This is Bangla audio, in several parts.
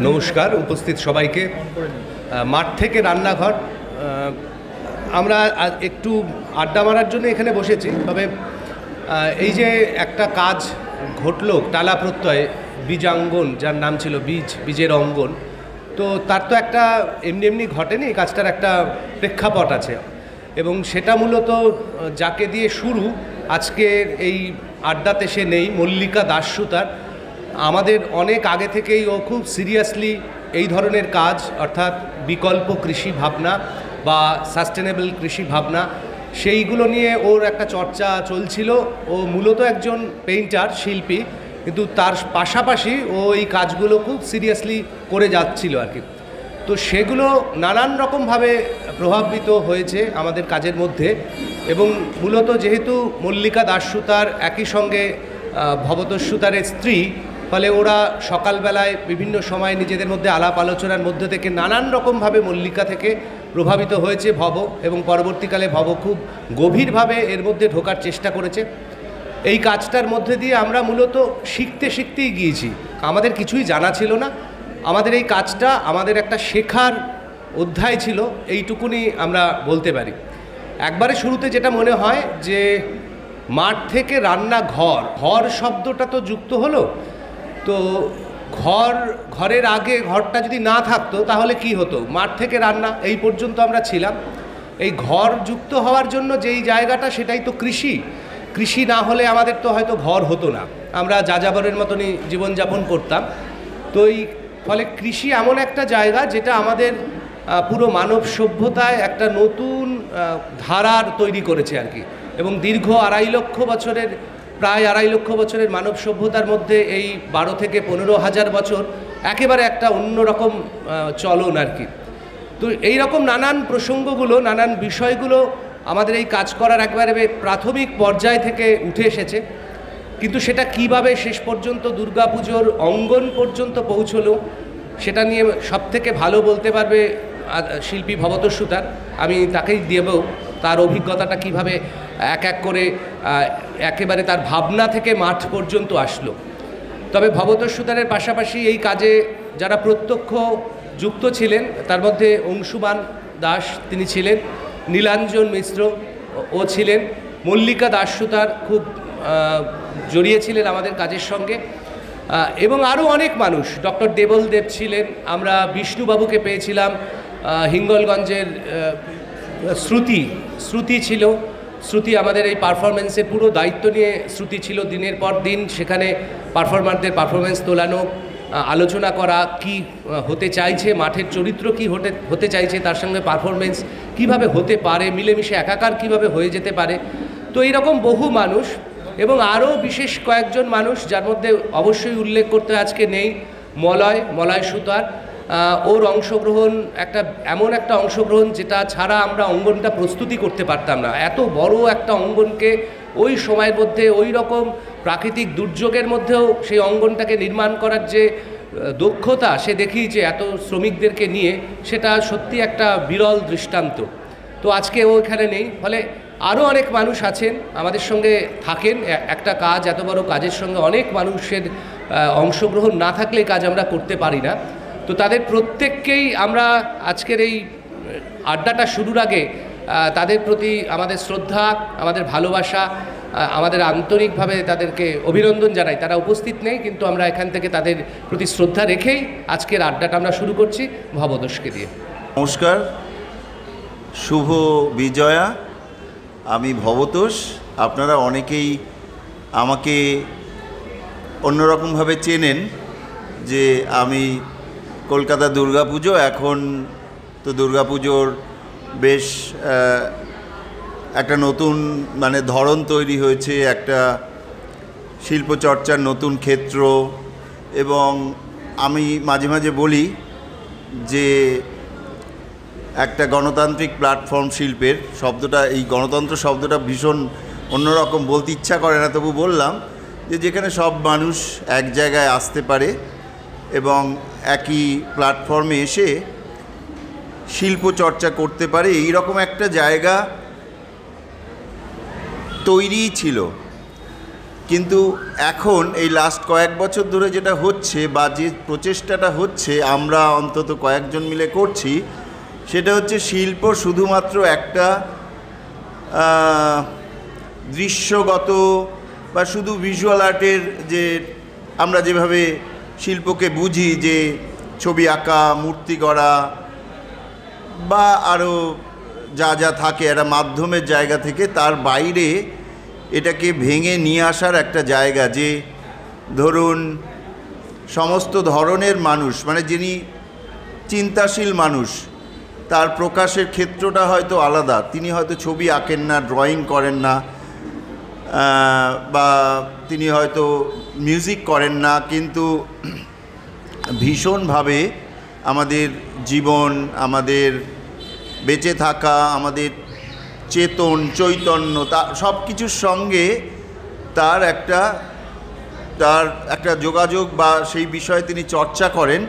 নমস্কার উপস্থিত সবাইকে। মাঠ থেকে রান্নাঘর, আমরা একটু আড্ডা মারার জন্য এখানে বসেছি। তবে এই যে একটা কাজ ঘটলো টালা প্রত্যয় বীজাঙ্গন, যার নাম ছিল বীজের অঙ্গন, তো তার তো একটা এমনি ঘটেনি, কাজটার একটা প্রেক্ষাপট আছে এবং সেটা মূলত যাকে দিয়ে শুরু আজকের এই আড্ডাতে সে নেই, মল্লিকা দাসসুতার। আমাদের অনেক আগে থেকেই ও খুব সিরিয়াসলি এই ধরনের কাজ, অর্থাৎ বিকল্প কৃষি ভাবনা বা সাস্টেনেবল কৃষি ভাবনা, সেইগুলো নিয়ে ওর একটা চর্চা চলছিল। ও মূলত একজন পেইন্টার, শিল্পী, কিন্তু তার পাশাপাশি ও এই কাজগুলো খুব সিরিয়াসলি করে যাচ্ছিল আর কি। তো সেগুলো নানান রকমভাবে প্রভাবিত হয়েছে আমাদের কাজের মধ্যে। এবং মূলত যেহেতু মল্লিকা দাসসুতার একই সঙ্গে ভবতোষ সুতারের স্ত্রী, ফলে ওরা সকালবেলায় বিভিন্ন সময় নিজেদের মধ্যে আলাপ আলোচনার মধ্যে থেকে নানান রকমভাবে মল্লিকা থেকে প্রভাবিত হয়েছে ভব, এবং পরবর্তীকালে ভব খুব গভীরভাবে এর মধ্যে ঢোকার চেষ্টা করেছে। এই কাজটার মধ্যে দিয়ে আমরা মূলত শিখতেই গিয়েছি, আমাদের কিছুই জানা ছিল না। আমাদের এই কাজটা আমাদের একটা শেখার অধ্যায় ছিল, এইটুকুনি আমরা বলতে পারি। একবারে শুরুতে যেটা মনে হয় যে মাঠ থেকে রান্নাঘর, ঘর শব্দটা তো যুক্ত হলো, তো ঘরের আগে ঘরটা যদি না থাকতো তাহলে কি হতো? মাঠ থেকে রান্না এই পর্যন্ত আমরা ছিলাম। এই ঘর যুক্ত হওয়ার জন্য যেই জায়গাটা, সেটাই তো কৃষি না হলে আমাদের তো হয়তো ঘর হতো না, আমরা যাযাবরের মতনই জীবনযাপন করতাম। তো এই ফলে কৃষি এমন একটা জায়গা যেটা আমাদের পুরো মানব সভ্যতায় একটা নতুন ধারার তৈরি করেছে আর কি। এবং দীর্ঘ প্রায় আড়াই লক্ষ বছরের মানব সভ্যতার মধ্যে এই 12 থেকে 15,000 বছর একেবারে একটা অন্যরকম চলন আর কি। তো এই রকম নানান প্রসঙ্গগুলো, নানান বিষয়গুলো আমাদের এই কাজ করার একবারে প্রাথমিক পর্যায় থেকে উঠে এসেছে। কিন্তু সেটা কিভাবে শেষ পর্যন্ত দুর্গাপুজোর অঙ্গন পর্যন্ত পৌঁছলো, সেটা নিয়ে সবথেকে ভালো বলতে পারবে শিল্পী ভবতোষ সুতার। আমি তাকেই দেব তার অভিজ্ঞতাটা কিভাবে এক এক করে একেবারে তার ভাবনা থেকে মাঠ পর্যন্ত আসলো। তবে ভবতোষ সুতারের পাশাপাশি এই কাজে যারা প্রত্যক্ষ যুক্ত ছিলেন, তার মধ্যে অংশুমান দাস তিনি ছিলেন, নীলাঞ্জন মিশ্র ও ছিলেন, মল্লিকা দাসসুতার খুব জড়িয়েছিলেন আমাদের কাজের সঙ্গে, এবং আরও অনেক মানুষ। ডক্টর দেবল দেব ছিলেন, আমরা বিষ্ণুবাবুকে পেয়েছিলাম, হিঙ্গলগঞ্জের শ্রুতি ছিল। শ্রুতি আমাদের এই পারফরমেন্সের পুরো দায়িত্ব নিয়ে শ্রুতি ছিল, দিনের পর দিন সেখানে পারফরমারদের পারফরমেন্স তোলানো, আলোচনা করা, কি হতে চাইছে, মাঠের চরিত্র কি হতে চাইছে, তার সঙ্গে পারফরমেন্স কিভাবে হতে পারে, মিলেমিশে একাকার কিভাবে হয়ে যেতে পারে। তো এইরকম বহু মানুষ, এবং আরও বিশেষ কয়েকজন মানুষ, যার মধ্যে অবশ্যই উল্লেখ করতে আজকে নেই মলয় সুতার। ওর অংশগ্রহণ এমন একটা অংশগ্রহণ যেটা ছাড়া আমরা অঙ্গনটা প্রস্তুতি করতে পারতাম না। এত বড় একটা অঙ্গনকে ওই সময়ের মধ্যে, ওই রকম প্রাকৃতিক দুর্যোগের মধ্যেও সেই অঙ্গনটাকে নির্মাণ করার যে দক্ষতা সে দেখিয়েছে এত শ্রমিকদেরকে নিয়ে, সেটা সত্যি একটা বিরল দৃষ্টান্ত। তো আজকে ও এখানে নেই, ফলে আরও অনেক মানুষ আছেন আমাদের সঙ্গে থাকেন। একটা কাজ, এত বড় কাজের সঙ্গে অনেক মানুষের অংশগ্রহণ না থাকলে কাজ আমরা করতে পারি না। তো তাদের প্রত্যেককেই আমরা আজকের এই আড্ডাটা শুরুর আগে তাদের প্রতি আমাদের শ্রদ্ধা, আমাদের ভালোবাসা, আমাদের আন্তরিকভাবে তাদেরকে অভিনন্দন জানাই। তারা উপস্থিত নেই, কিন্তু আমরা এখান থেকে তাদের প্রতি শ্রদ্ধা রেখেই আজকের আড্ডাটা আমরা শুরু করছি ভবতোষকে দিয়ে। নমস্কার, শুভ বিজয়া। আমি ভবতোষ। আপনারা অনেকেই আমাকে অন্যরকমভাবে চেনেন, যে আমি কলকাতা দুর্গাপুজো, এখন তো দুর্গাপুজোর বেশ একটা নতুন ধরন তৈরি হয়েছে, একটা শিল্পচর্চার নতুন ক্ষেত্র। এবং আমি মাঝে মাঝে বলি যে একটা গণতান্ত্রিক প্ল্যাটফর্ম শিল্পের শব্দটা, এই গণতন্ত্র শব্দটা ভীষণ অন্যরকম, বলতে ইচ্ছা করে না, তবু বললাম যে যেখানে সব মানুষ এক জায়গায় আসতে পারে এবং একই প্ল্যাটফর্মে এসে শিল্প চর্চা করতে পারে, এই রকম একটা জায়গা তৈরি ছিল। কিন্তু এখন এই লাস্ট কয়েক বছর ধরে যেটা হচ্ছে বা যে প্রচেষ্টাটা হচ্ছে আমরা অন্তত কয়েকজন মিলে করছি, সেটা হচ্ছে শিল্প শুধুমাত্র একটা দৃশ্যগত বা শুধু ভিজুয়াল আর্টের, যে আমরা যেভাবে শিল্পকে বুঝি যে ছবি আঁকা, মূর্তি গড়া বা আরও যা যা থাকে একটা মাধ্যমের জায়গা থেকে, তার বাইরে এটাকে ভেঙে নিয়ে আসার একটা জায়গা। যে ধরুন সমস্ত ধরনের মানুষ, মানে যিনি চিন্তাশীল মানুষ, তার প্রকাশের ক্ষেত্রটা হয়তো আলাদা। তিনি হয়তো ছবি আঁকেন না, ড্রয়িং করেন না, বা তিনি হয়তো মিউজিক করেন না, কিন্তু ভীষণভাবে আমাদের জীবন, আমাদের বেঁচে থাকা, আমাদের চেতন, চৈতন্য, তা সব কিছুর সঙ্গে তার একটা যোগাযোগ বা সেই বিষয়ে তিনি চর্চা করেন।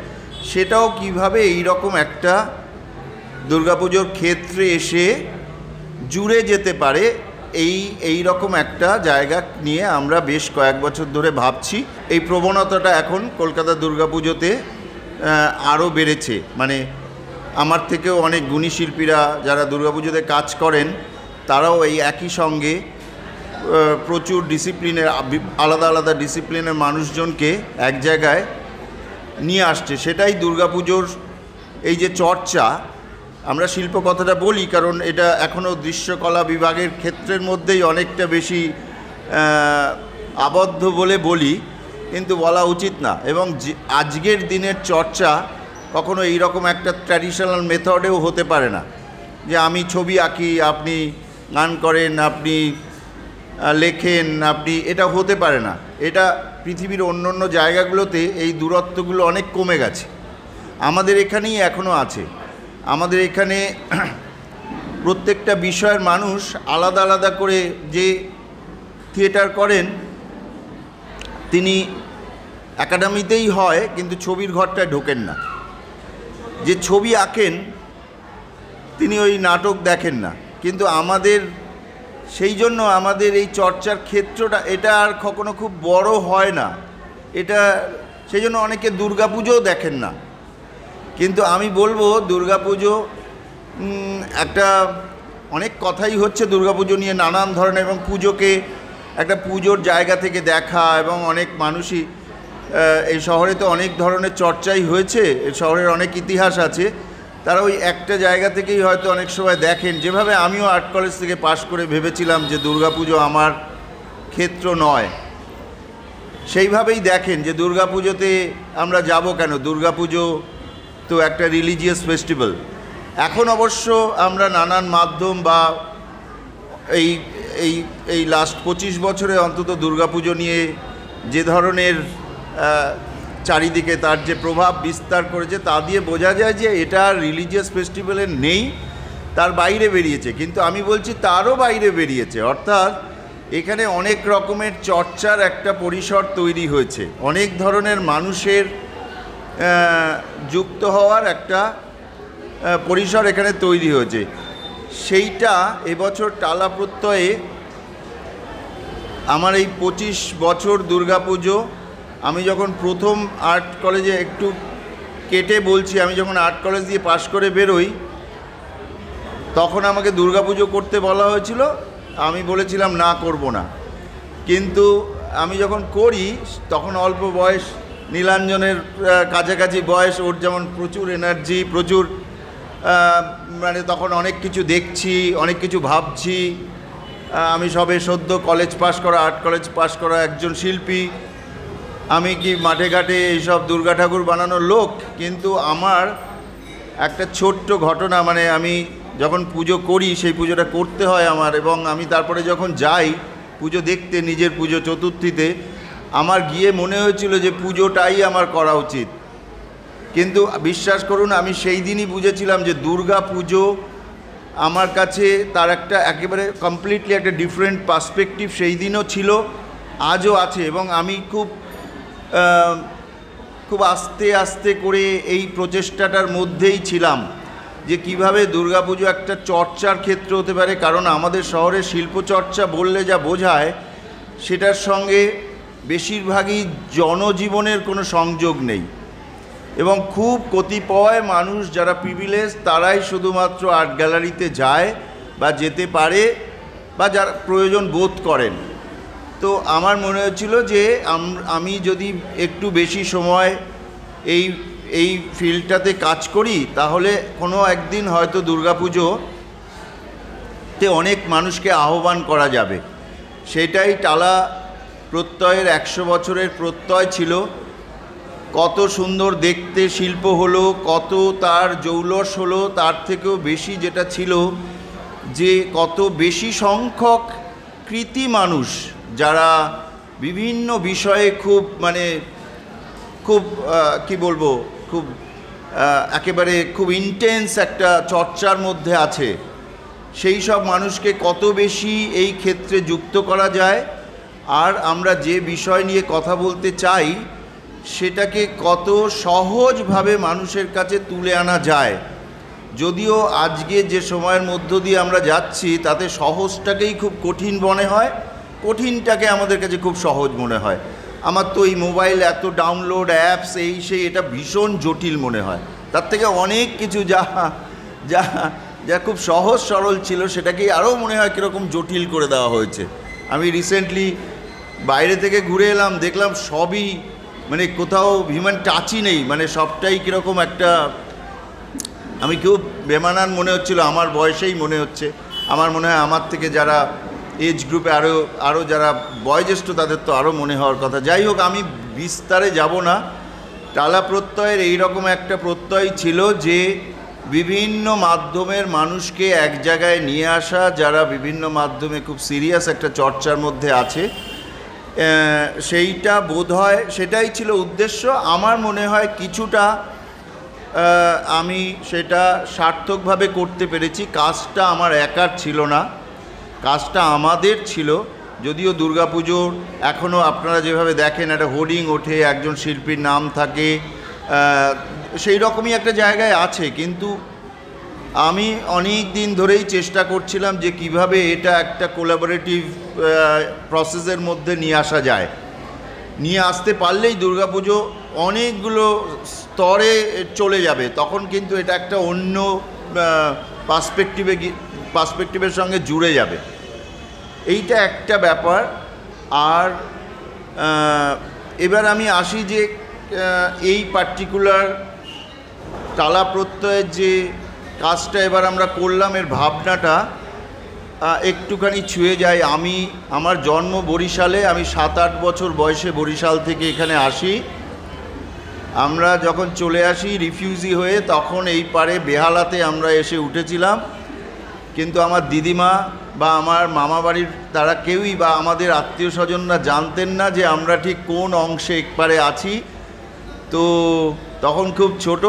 সেটাও কিভাবে এই রকম একটা দুর্গাপুজোর ক্ষেত্রে এসে জুড়ে যেতে পারে, এই রকম একটা জায়গা নিয়ে আমরা বেশ কয়েক বছর ধরে ভাবছি। এই প্রবণতাটা এখন কলকাতা দুর্গাপুজোতে আরও বেড়েছে। মানে আমার থেকেও অনেক গুণী শিল্পীরা যারা দুর্গাপুজোতে কাজ করেন, তারাও এই একই সঙ্গে প্রচুর ডিসিপ্লিনের, আলাদা আলাদা ডিসিপ্লিনের মানুষজনকে এক জায়গায় নিয়ে আসছে। সেটাই দুর্গাপুজোর এই যে চর্চা, আমরা শিল্প কথাটা বলি কারণ এটা এখনও দৃশ্যকলা বিভাগের ক্ষেত্রের মধ্যেই অনেকটা বেশি আবদ্ধ বলে বলি, কিন্তু বলা উচিত না। এবং আজকের দিনের চর্চা কখনো এইরকম একটা ট্র্যাডিশনাল মেথডেও হতে পারে না, যে আমি ছবি আঁকি, আপনি গান করেন, আপনি লেখেন, আপনি, এটা হতে পারে না। এটা পৃথিবীর অন্য অন্য জায়গাগুলোতে এই দূরত্বগুলো অনেক কমে গেছে, আমাদের এখানেই এখনও আছে। আমাদের এখানে প্রত্যেকটা বিষয়ের মানুষ আলাদা আলাদা করে যে থিয়েটার করেন, তিনি একাডেমিতেই হয় কিন্তু ছবির ঘরটায় ঢোকেন না। যে ছবি আঁকেন তিনি ওই নাটক দেখেন না। কিন্তু আমাদের সেই জন্য আমাদের এই চর্চার ক্ষেত্রটা এটা আর কখনো খুব বড় হয় না। এটা সেই জন্য অনেকে দুর্গাপুজোও দেখেন না। কিন্তু আমি বলবো দুর্গাপুজো একটা, অনেক কথাই হচ্ছে দুর্গাপুজো নিয়ে নানান ধরনের, এবং পুজোকে একটা পুজোর জায়গা থেকে দেখা, এবং অনেক মানুষই এই শহরে তো অনেক ধরনের চর্চাই হয়েছে, এই শহরের অনেক ইতিহাস আছে, তারা ওই একটা জায়গা থেকেই হয়তো অনেক সময় দেখেন। যেভাবে আমিও আর্ট কলেজ থেকে পাশ করে ভেবেছিলাম যে দুর্গাপুজো আমার ক্ষেত্র নয়, সেইভাবেই দেখেন যে দুর্গাপুজোতে আমরা যাব কেন, দুর্গাপুজো তো একটা রিলিজিয়াস ফেস্টিভ্যাল। এখন অবশ্য আমরা নানান মাধ্যম বা এই লাস্ট 25 বছরে অন্তত দুর্গাপুজো নিয়ে যে ধরনের চারিদিকে তার যে প্রভাব বিস্তার করেছে, তা দিয়ে বোঝা যায় যে এটা রিলিজিয়াস ফেস্টিভ্যালের নেই, তার বাইরে বেরিয়েছে। কিন্তু আমি বলছি তারও বাইরে বেরিয়েছে, অর্থাৎ এখানে অনেক রকমের চর্চার একটা পরিসর তৈরি হয়েছে, অনেক ধরনের মানুষের যুক্ত হওয়ার একটা পরিসর এখানে তৈরি হয়েছে। সেইটা এবছর টালা প্রত্যয়ে আমার এই 25 বছর দুর্গাপুজো, আমি যখন প্রথম আর্ট কলেজে, একটু কেটে বলছি, আমি যখন আর্ট কলেজ দিয়ে পাশ করে বেরোই, তখন আমাকে দুর্গাপুজো করতে বলা হয়েছিল, আমি বলেছিলাম না, করব না। কিন্তু আমি যখন করি তখন অল্প বয়স, নীলাঞ্জনের কাছাকাছি বয়স, ওর যেমন প্রচুর এনার্জি, প্রচুর মানে তখন অনেক কিছু দেখছি, অনেক কিছু ভাবছি। আমি সবে সদ্য কলেজ পাশ করা, আর্ট কলেজ পাশ করা একজন শিল্পী, আমি কি মাঠে ঘাটে এইসব দুর্গা ঠাকুর বানানোর লোক? কিন্তু আমার একটা ছোট্ট ঘটনা, মানে আমি যখন পুজো করি, সেই পুজোটা করতে হয় আমার, এবং আমি তারপরে যখন যাই পুজো দেখতে, নিজের পুজো চতুর্থীতে, আমার গিয়ে মনে হয়েছিল যে পুজোটাই আমার করা উচিত। কিন্তু বিশ্বাস করুন, আমি সেই দিনই বুঝেছিলাম যে দুর্গা পুজো আমার কাছে তার একটা একেবারে কমপ্লিটলি একটা ডিফারেন্ট পার্সপেক্টিভ সেই দিনও ছিল, আজও আছে। এবং আমি খুব আস্তে আস্তে করে এই প্রচেষ্টাটার মধ্যেই ছিলাম যে কিভাবে দুর্গাপুজো একটা চর্চার ক্ষেত্র হতে পারে। কারণ আমাদের শহরে শিল্পচর্চা বললে যা বোঝায়, সেটার সঙ্গে বেশিরভাগই জনজীবনের কোনো সংযোগ নেই, এবং খুব কতিপয় মানুষ যারা প্রিভিলেজ তারাই শুধুমাত্র আর্ট গ্যালারিতে যায় বা যেতে পারে বা যারা প্রয়োজন বোধ করেন। তো আমার মনে হচ্ছিল যে আমি যদি একটু বেশি সময় এই ফিল্ডটাতে কাজ করি তাহলে কোনো একদিন হয়তো দুর্গাপুজোতে অনেক মানুষকে আহ্বান করা যাবে। সেটাই টালা প্রত্যয়ের 100 বছরের প্রত্যয় ছিল। কত সুন্দর দেখতে শিল্প হলো, কত তার জৌলস হলো, তার থেকেও বেশি যেটা ছিল যে কত বেশি সংখ্যক কৃতি মানুষ যারা বিভিন্ন বিষয়ে খুব কি বলবো, খুব একেবারে খুব ইন্টেন্স একটা চর্চার মধ্যে আছে, সেই সব মানুষকে কত বেশি এই ক্ষেত্রে যুক্ত করা যায়, আর আমরা যে বিষয় নিয়ে কথা বলতে চাই সেটাকে কত সহজভাবে মানুষের কাছে তুলে আনা যায়। যদিও আজকে যে সময়ের মধ্য দিয়ে আমরা যাচ্ছি তাতে সহজটাকেই খুব কঠিন মনে হয়, কঠিনটাকে আমাদের কাছে খুব সহজ মনে হয়। আমার তো এই মোবাইল এত ডাউনলোড অ্যাপস এই সেই, এটা ভীষণ জটিল মনে হয়। তার থেকে অনেক কিছু যা যা যা খুব সহজ সরল ছিল সেটাকেই আরও মনে হয় কীরকম জটিল করে দেওয়া হয়েছে। আমি রিসেন্টলি বাইরে থেকে ঘুরে এলাম, দেখলাম সবই কোথাও হিউম্যান টাচই নেই, সবটাই কীরকম একটা, আমি খুব বেমানান মনে হচ্ছিল, আমার বয়সেই মনে হচ্ছে। আমার মনে হয় আমার থেকে যারা এজ গ্রুপে আরও যারা বয়োজ্যেষ্ঠ তাদের তো আরও মনে হওয়ার কথা। যাই হোক, আমি বিস্তারে যাব না। টালা প্রত্যয়ের এইরকম একটা প্রত্যয় ছিল যে বিভিন্ন মাধ্যমের মানুষকে এক জায়গায় নিয়ে আসা, যারা বিভিন্ন মাধ্যমে খুব সিরিয়াস একটা চর্চার মধ্যে আছে, সেইটা বোধহয় সেটাই ছিল উদ্দেশ্য। আমার মনে হয় কিছুটা আমি সেটা সার্থকভাবে করতে পেরেছি। কাজটা আমার একার ছিল না, কাজটা আমাদের ছিল। যদিও দুর্গাপুজোর এখনও আপনারা যেভাবে দেখেন একটা হোর্ডিং ওঠে, একজন শিল্পীর নাম থাকে, সেই রকমই একটা জায়গায় আছে, কিন্তু আমি অনেক দিন ধরেই চেষ্টা করছিলাম যে কিভাবে এটা একটা কোলাবোরেটিভ প্রসেসের মধ্যে নিয়ে আসা যায়। নিয়ে আসতে পারলেই দুর্গাপুজো অনেকগুলো স্তরে চলে যাবে, তখন কিন্তু এটা একটা অন্য পার্সপেক্টিভের সঙ্গে জুড়ে যাবে। এইটা একটা ব্যাপার। আর এবার আমি আসি যে এই পার্টিকুলার টালা প্রত্যয়ের যে কাজটা এবার আমরা করলাম, এর ভাবনাটা একটুখানি ছুঁয়ে যায়। আমার জন্ম বরিশালে, আমি 7-8 বছর বয়সে বরিশাল থেকে এখানে আসি। আমরা যখন চলে আসি রিফিউজি হয়ে, তখন এই পারে বেহালাতে আমরা এসে উঠেছিলাম, কিন্তু আমার দিদিমা বা আমার মামা বাড়ির তারা কেউই বা আমাদের আত্মীয় স্বজনরা জানতেন না যে আমরা ঠিক কোন অংশে একবারে আছি। তো তখন খুব ছোট,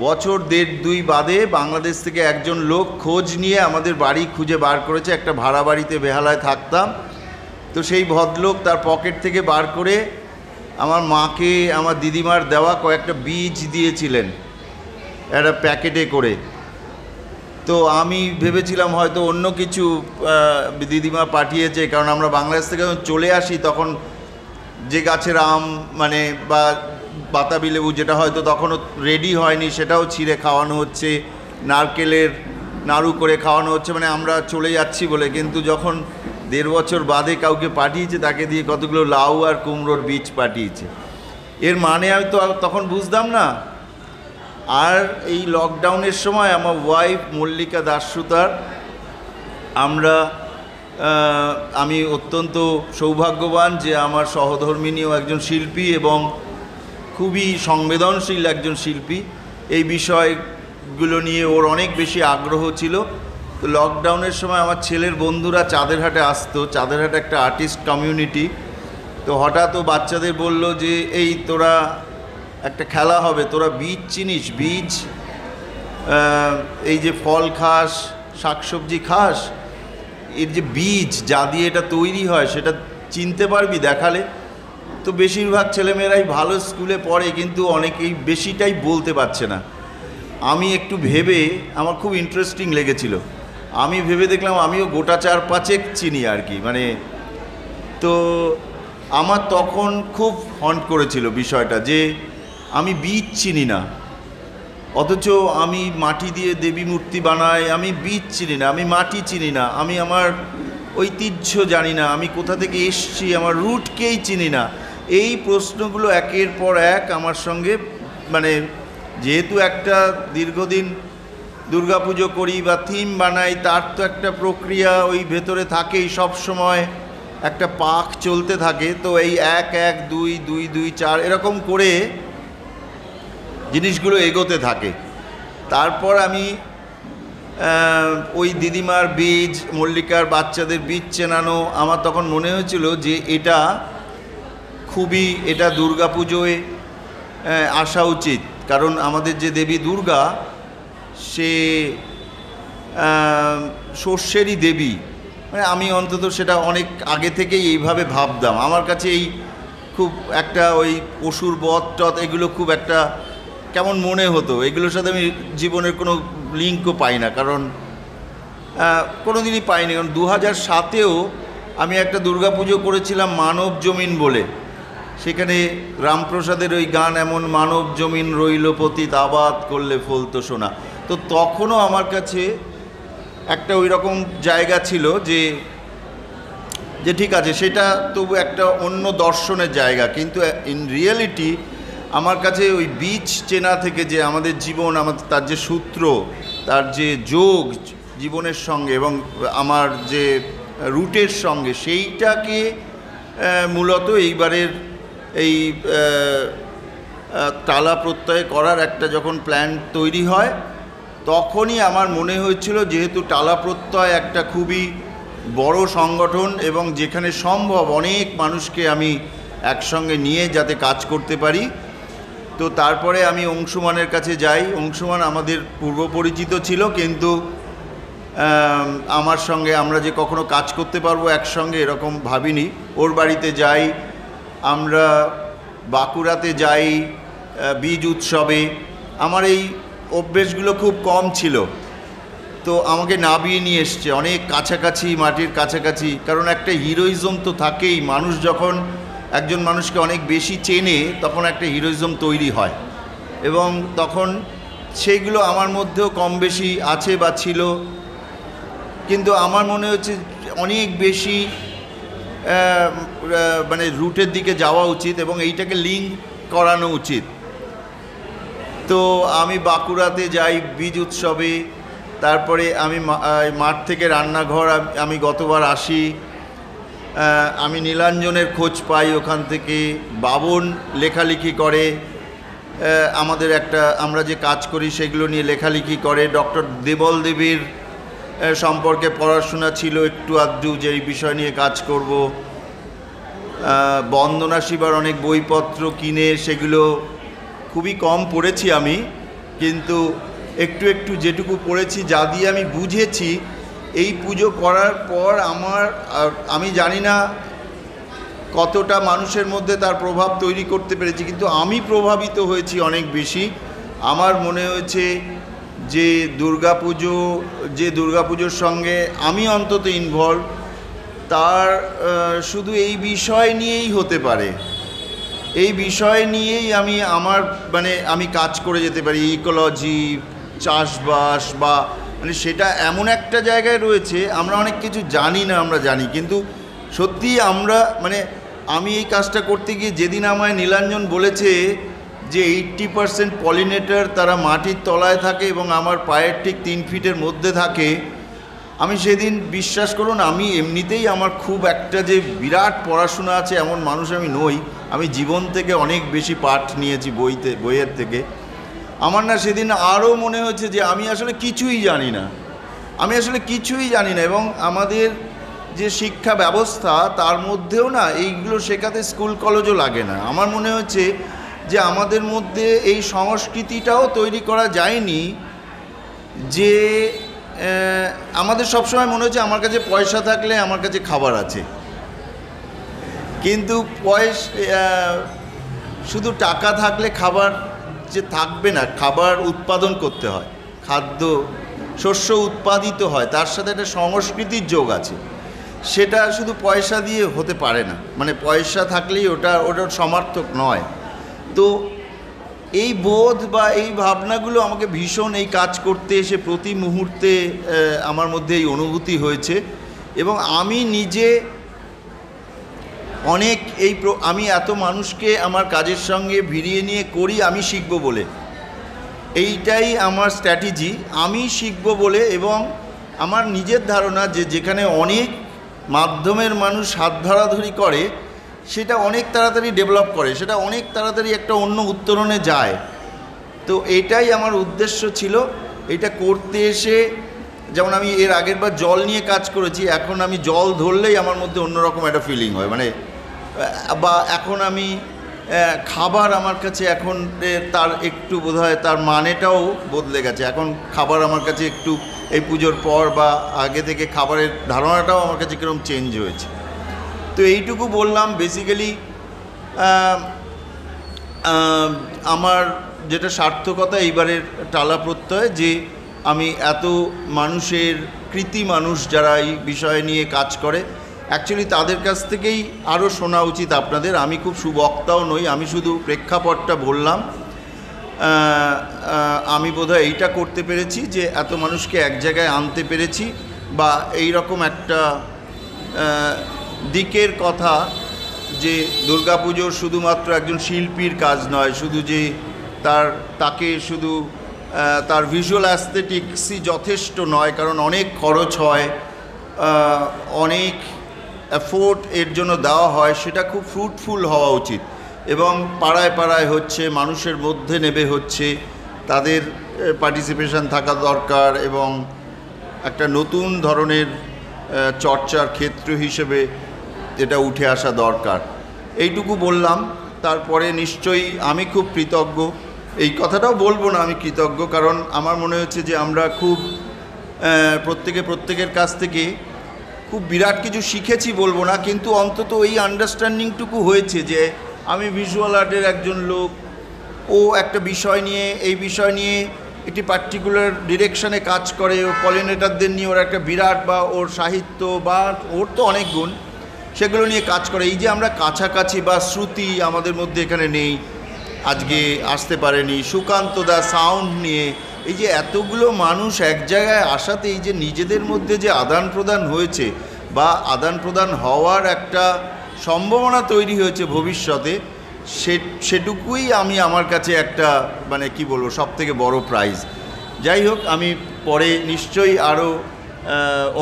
বছর 1.5-2 বাদে বাংলাদেশ থেকে একজন লোক খোঁজ নিয়ে আমাদের বাড়ি খুঁজে বার করেছে। একটা ভাড়া বাড়িতে বেহালায় থাকতাম। তো সেই ভদ্রলোক তার পকেট থেকে বার করে আমার মাকে আমার দিদিমার দেওয়া কয়েকটা বীজ দিয়েছিলেন একটা প্যাকেটে করে। তো আমি ভেবেছিলাম হয়তো অন্য কিছু দিদিমা পাঠিয়েছে, কারণ আমরা বাংলাদেশ থেকে যখন চলে আসি তখন যে গাছের আম বা বাতাবি লেবু যেটা হয়তো তখনও রেডি হয়নি সেটাও ছিঁড়ে খাওয়ানো হচ্ছে, নারকেলের নাড়ু করে খাওয়ানো হচ্ছে, আমরা চলে যাচ্ছি বলে। কিন্তু যখন 1.5 বছর বাদে কাউকে পাঠিয়েছে, তাকে দিয়ে কতগুলো লাউ আর কুমড়োর বীজ পাঠিয়েছে। এর মানে আমি তো তখন বুঝতাম না। আর এই লকডাউনের সময় আমার ওয়াইফ মল্লিকা দাসসুতার, আমি অত্যন্ত সৌভাগ্যবান যে আমার সহধর্মিণীও একজন শিল্পী এবং খুবই সংবেদনশীল একজন শিল্পী। এই বিষয়গুলো নিয়ে ওর অনেক বেশি আগ্রহ ছিল। তো লকডাউনের সময় আমার ছেলের বন্ধুরা চাঁদেরহাটে আসতো, চাঁদেরহাটে একটা আর্টিস্ট কমিউনিটি। তো হঠাৎ ও বাচ্চাদের বলল যে এই তোরা একটা খেলা হবে, তোরা বীজ চিনিস? বীজ, এই যে ফল খাস, শাকসবজি খাস, এর যে বীজ যা দিয়ে এটা তৈরি হয় সেটা চিনতে পারবি দেখালে? তো বেশিরভাগ ছেলেমেয়েরাই ভালো স্কুলে পড়ে, কিন্তু অনেকেই বেশিটাই বলতে পারছে না। আমি একটু ভেবে, আমার খুব ইন্টারেস্টিং লেগেছিল, আমি ভেবে দেখলাম আমিও গোটা 4-5 চিনি আর কি। তো আমার তখন খুব হন্ট করেছিল বিষয়টা যে আমি বীজ চিনি না, অথচ আমি মাটি দিয়ে দেবী মূর্তি বানাই, আমি বীজ চিনি না, আমি মাটি চিনি না, আমি আমার ঐতিহ্য জানি না, আমি কোথা থেকে এসছি, আমার রুটকেই চিনি না। এই প্রশ্নগুলো একের পর এক আমার সঙ্গে, মানে যেহেতু একটা দীর্ঘদিন দুর্গাপুজো করি বা থিম বানাই, তার তো একটা প্রক্রিয়া ওই ভেতরে থাকেই, সব সময় একটা পাক চলতে থাকে। তো এই 1 1 2 2 2 4 এরকম করে জিনিসগুলো এগোতে থাকে। তারপর আমি ওই দিদিমার বীজ, মল্লিকার বাচ্চাদের বীজ চেনানো, আমার তখন মনে হয়েছিল যে এটা দুর্গাপুজোয় আসা উচিত। কারণ আমাদের যে দেবী দুর্গা, সে শস্যেরই দেবী, মানে আমি অন্তত সেটা অনেক আগে থেকেই এইভাবে ভাবতাম। আমার কাছে এই খুব একটা ওই পশুর বধ টধ এগুলো খুব একটা কেমন মনে হতো, এগুলোর সাথে আমি জীবনের কোনো লিঙ্কও পাই না, কারণ কোনো দিনই পাইনি। কারণ 2007-এও আমি একটা দুর্গাপুজো করেছিলাম মানব জমিন বলে, সেখানে রামপ্রসাদের ওই গান, এমন মানব জমিন রইল পতিত, আবাদ করলে ফলতো সোনা। তো তখনও আমার কাছে একটা ওই রকম জায়গা ছিল যে ঠিক আছে, সেটা তবু একটা অন্য দর্শনের জায়গা। কিন্তু ইন রিয়েলিটি আমার কাছে ওই বীজ চেনা থেকে যে আমাদের জীবন, আমাদের তার যে সূত্র, তার যে যোগ জীবনের সঙ্গে এবং আমার যে রুটের সঙ্গে, সেইটাকে মূলত এইবারের এই টালা প্রত্যয় করার একটা যখন প্ল্যান তৈরি হয়, তখনই আমার মনে হয়েছিল যেহেতু টালা প্রত্যয় একটা খুবই বড় সংগঠন এবং যেখানে সম্ভব অনেক মানুষকে আমি একসঙ্গে নিয়ে যাতে কাজ করতে পারি, তো তারপরে আমি অংশুমানের কাছে যাই। অংশুমান আমাদের পূর্ব পরিচিত ছিল, কিন্তু আমার সঙ্গে আমরা যে কখনো কাজ করতে পারবো একসঙ্গে এরকম ভাবিনি। ওর বাড়িতে যাই, আমরা বাঁকুড়াতে যাই বীজ উৎসবে। আমার এই অভ্যেসগুলো খুব কম ছিল, তো আমাকে নাবিয়ে নিয়ে এসছে অনেক কাছাকাছি, মাটির কাছাকাছি। কারণ একটা হিরোইজম তো থাকেই, মানুষ যখন একজন মানুষকে অনেক বেশি চেনে তখন একটা হিরোইজম তৈরি হয়, এবং তখন সেইগুলো আমার মধ্যেও কম বেশি আছে বা ছিল। কিন্তু আমার মনে হচ্ছে অনেক বেশি মানে রুটের দিকে যাওয়া উচিত এবং এইটাকে লিঙ্ক করানো উচিত। তো আমি বাঁকুড়াতে যাই বীজ উৎসবে, তারপরে আমি মাঠ থেকে রান্নাঘর আমি গতবার আসি, আমি নীলাঞ্জনের খোঁজ পাই ওখান থেকে। বাবন লেখালেখি করে, আমাদের আমরা যে কাজ করি সেগুলো নিয়ে লেখালেখি করে। ডক্টর দেবল দেবীর সম্পর্কে পড়াশোনা ছিল একটু আধটু, যে এই বিষয় নিয়ে কাজ করব। বন্দনা শিবার অনেক বইপত্র কিনে, সেগুলো খুবই কম পড়েছি আমি, কিন্তু একটু একটু যেটুকু পড়েছি, যা দিয়ে আমি বুঝেছি এই পুজো করার পর আমি জানি না কতটা মানুষের মধ্যে তার প্রভাব তৈরি করতে পেরেছি, কিন্তু আমি প্রভাবিত হয়েছি অনেক বেশি। আমার মনে হয়েছে যে দুর্গাপুজোর সঙ্গে আমি অন্তত ইনভলভ, তার শুধু এই বিষয় নিয়েই হতে পারে, এই বিষয় নিয়েই আমি কাজ করে যেতে পারি। ইকোলজি, চাষবাস, বা মানে সেটা এমন একটা জায়গায় রয়েছে, আমরা অনেক কিছু জানি না, আমরা জানি, কিন্তু সত্যি আমি এই কাজটা করতে গিয়ে যেদিন আমায় নীলাঞ্জন বলেছে যে 80% পলিনেটর তারা মাটির তলায় থাকে এবং আমার পায়ের ঠিক 3 ফিটের মধ্যে থাকে, আমি সেদিন, বিশ্বাস করুন, আমি এমনিতেই আমার খুব একটা যে বিরাট পড়াশোনা আছে এমন মানুষ আমি নই। আমি জীবন থেকে অনেক বেশি পাঠ নিয়েছি বইয়ের থেকে। আমার না সেদিন আরও মনে হয়েছে যে আমি আসলে কিছুই জানি না, এবং আমাদের যে শিক্ষা ব্যবস্থা তার মধ্যেও না এইগুলো শেখাতে স্কুল কলেজও লাগে না। আমার মনে হচ্ছে যে আমাদের মধ্যে এই সংস্কৃতিটাও তৈরি করা যায়নি, যে আমাদের সবসময় মনে হচ্ছে আমার কাছে পয়সা থাকলে আমার কাছে খাবার আছে, কিন্তু শুধু টাকা থাকলে খাবার যে থাকবে না, খাবার উৎপাদন করতে হয়, শস্য উৎপাদিত হয়, তার সাথে একটা সংস্কৃতির যোগ আছে। সেটা শুধু পয়সা দিয়ে হতে পারে না, মানে পয়সা থাকলেই ওটার সমার্থক নয়। তো এই বোধ বা এই ভাবনাগুলো আমাকে ভীষণ এই কাজ করতে এসে প্রতি মুহূর্তে আমার মধ্যে এই অনুভূতি হয়েছে। এবং আমি নিজে অনেক আমি এত মানুষকে আমার কাজের সঙ্গে ভিড়িয়ে নিয়ে করি আমি শিখব বলে, এইটাই আমার স্ট্র্যাটেজি। আমি শিখব বলে, এবং আমার নিজের ধারণা যে যেখানে অনেক মাধ্যমের মানুষ হাত ধরাধরি করে সেটা অনেক তাড়াতাড়ি ডেভেলপ করে, সেটা অনেক তাড়াতাড়ি একটা অন্য উত্তরণে যায়। তো এটাই আমার উদ্দেশ্য ছিল। এটা করতে এসে, যেমন আমি এর আগের বার জল নিয়ে কাজ করেছি, এখন আমি জল ধরলেই আমার মধ্যে অন্যরকম একটা ফিলিং হয়, মানে বা এখন আমি খাবার আমার কাছে এখন তার একটু বোধহয় তার মানেটাও বদলে গেছে। এখন খাবার আমার কাছে একটু এই পুজোর পর বা আগে থেকে খাবারের ধারণাটাও আমার কাছে কীরকম চেঞ্জ হয়েছে। তো এইটুকু বললাম। বেসিক্যালি আমার যেটা সার্থকতা এইবারের টালা প্রত্যয়, যে আমি এত মানুষের কৃতি মানুষ যারা এই বিষয় নিয়ে কাজ করে, অ্যাকচুয়ালি তাদের কাছ থেকেই আরও শোনা উচিত আপনাদের। আমি খুব সুবক্তাও নই, আমি শুধু প্রেক্ষাপটটা বললাম। আমি বোধহয় এইটা করতে পেরেছি যে এত মানুষকে এক জায়গায় আনতে পেরেছি, বা এই রকম একটা দিকের কথা যে দুর্গাপুজোর শুধুমাত্র একজন শিল্পীর কাজ নয়, শুধু যে তাকে শুধু তার ভিজুয়াল অ্যাস্থেটিক্সই যথেষ্ট নয়, কারণ অনেক খরচ হয়, অনেক এফোর্ট এর জন্য দেওয়া হয়, সেটা খুব ফ্রুটফুল হওয়া উচিত। এবং পাড়ায় পাড়ায় হচ্ছে, মানুষের মধ্যে নেবে হচ্ছে, তাদের পার্টিসিপেশন থাকা দরকার, এবং একটা নতুন ধরনের চর্চার ক্ষেত্র হিসেবে এটা উঠে আসা দরকার। এইটুকু বললাম। তারপরে নিশ্চয়ই আমি খুব কৃতজ্ঞ, এই কথাটাও বলবো না আমি কৃতজ্ঞ, কারণ আমার মনে হচ্ছে যে আমরা খুব প্রত্যেকের কাছ থেকে খুব বিরাট কিছু শিখেছি বলবো না, কিন্তু অন্তত এই আন্ডারস্ট্যান্ডিংটুকু হয়েছে যে আমি ভিজুয়াল আর্টের একজন লোক, ও একটা বিষয় নিয়ে, এই বিষয় নিয়ে একটি পার্টিকুলার ডিরেকশনে কাজ করে, ও পলিনেটারদের নিয়ে ওর একটা বিরাট, বা ওর সাহিত্য বা ওর তো অনেক গুণ, সেগুলো নিয়ে কাজ করে। এই যে আমরা কাছাকাছি, বা শ্রুতি আমাদের মধ্যে এখানে নেই, আজকে আসতে পারেনি, সুকান্ত দা সাউন্ড নিয়ে, এই যে এতগুলো মানুষ এক জায়গায় আসাতে এই যে নিজেদের মধ্যে যে আদান প্রদান হয়েছে, বা আদান প্রদান হওয়ার একটা সম্ভাবনা তৈরি হয়েছে ভবিষ্যতে, সেটুকুই আমি আমার কাছে একটা, মানে কি বলবো, সবথেকে বড় প্রাইজ। যাই হোক, আমি পরে নিশ্চয়ই আরও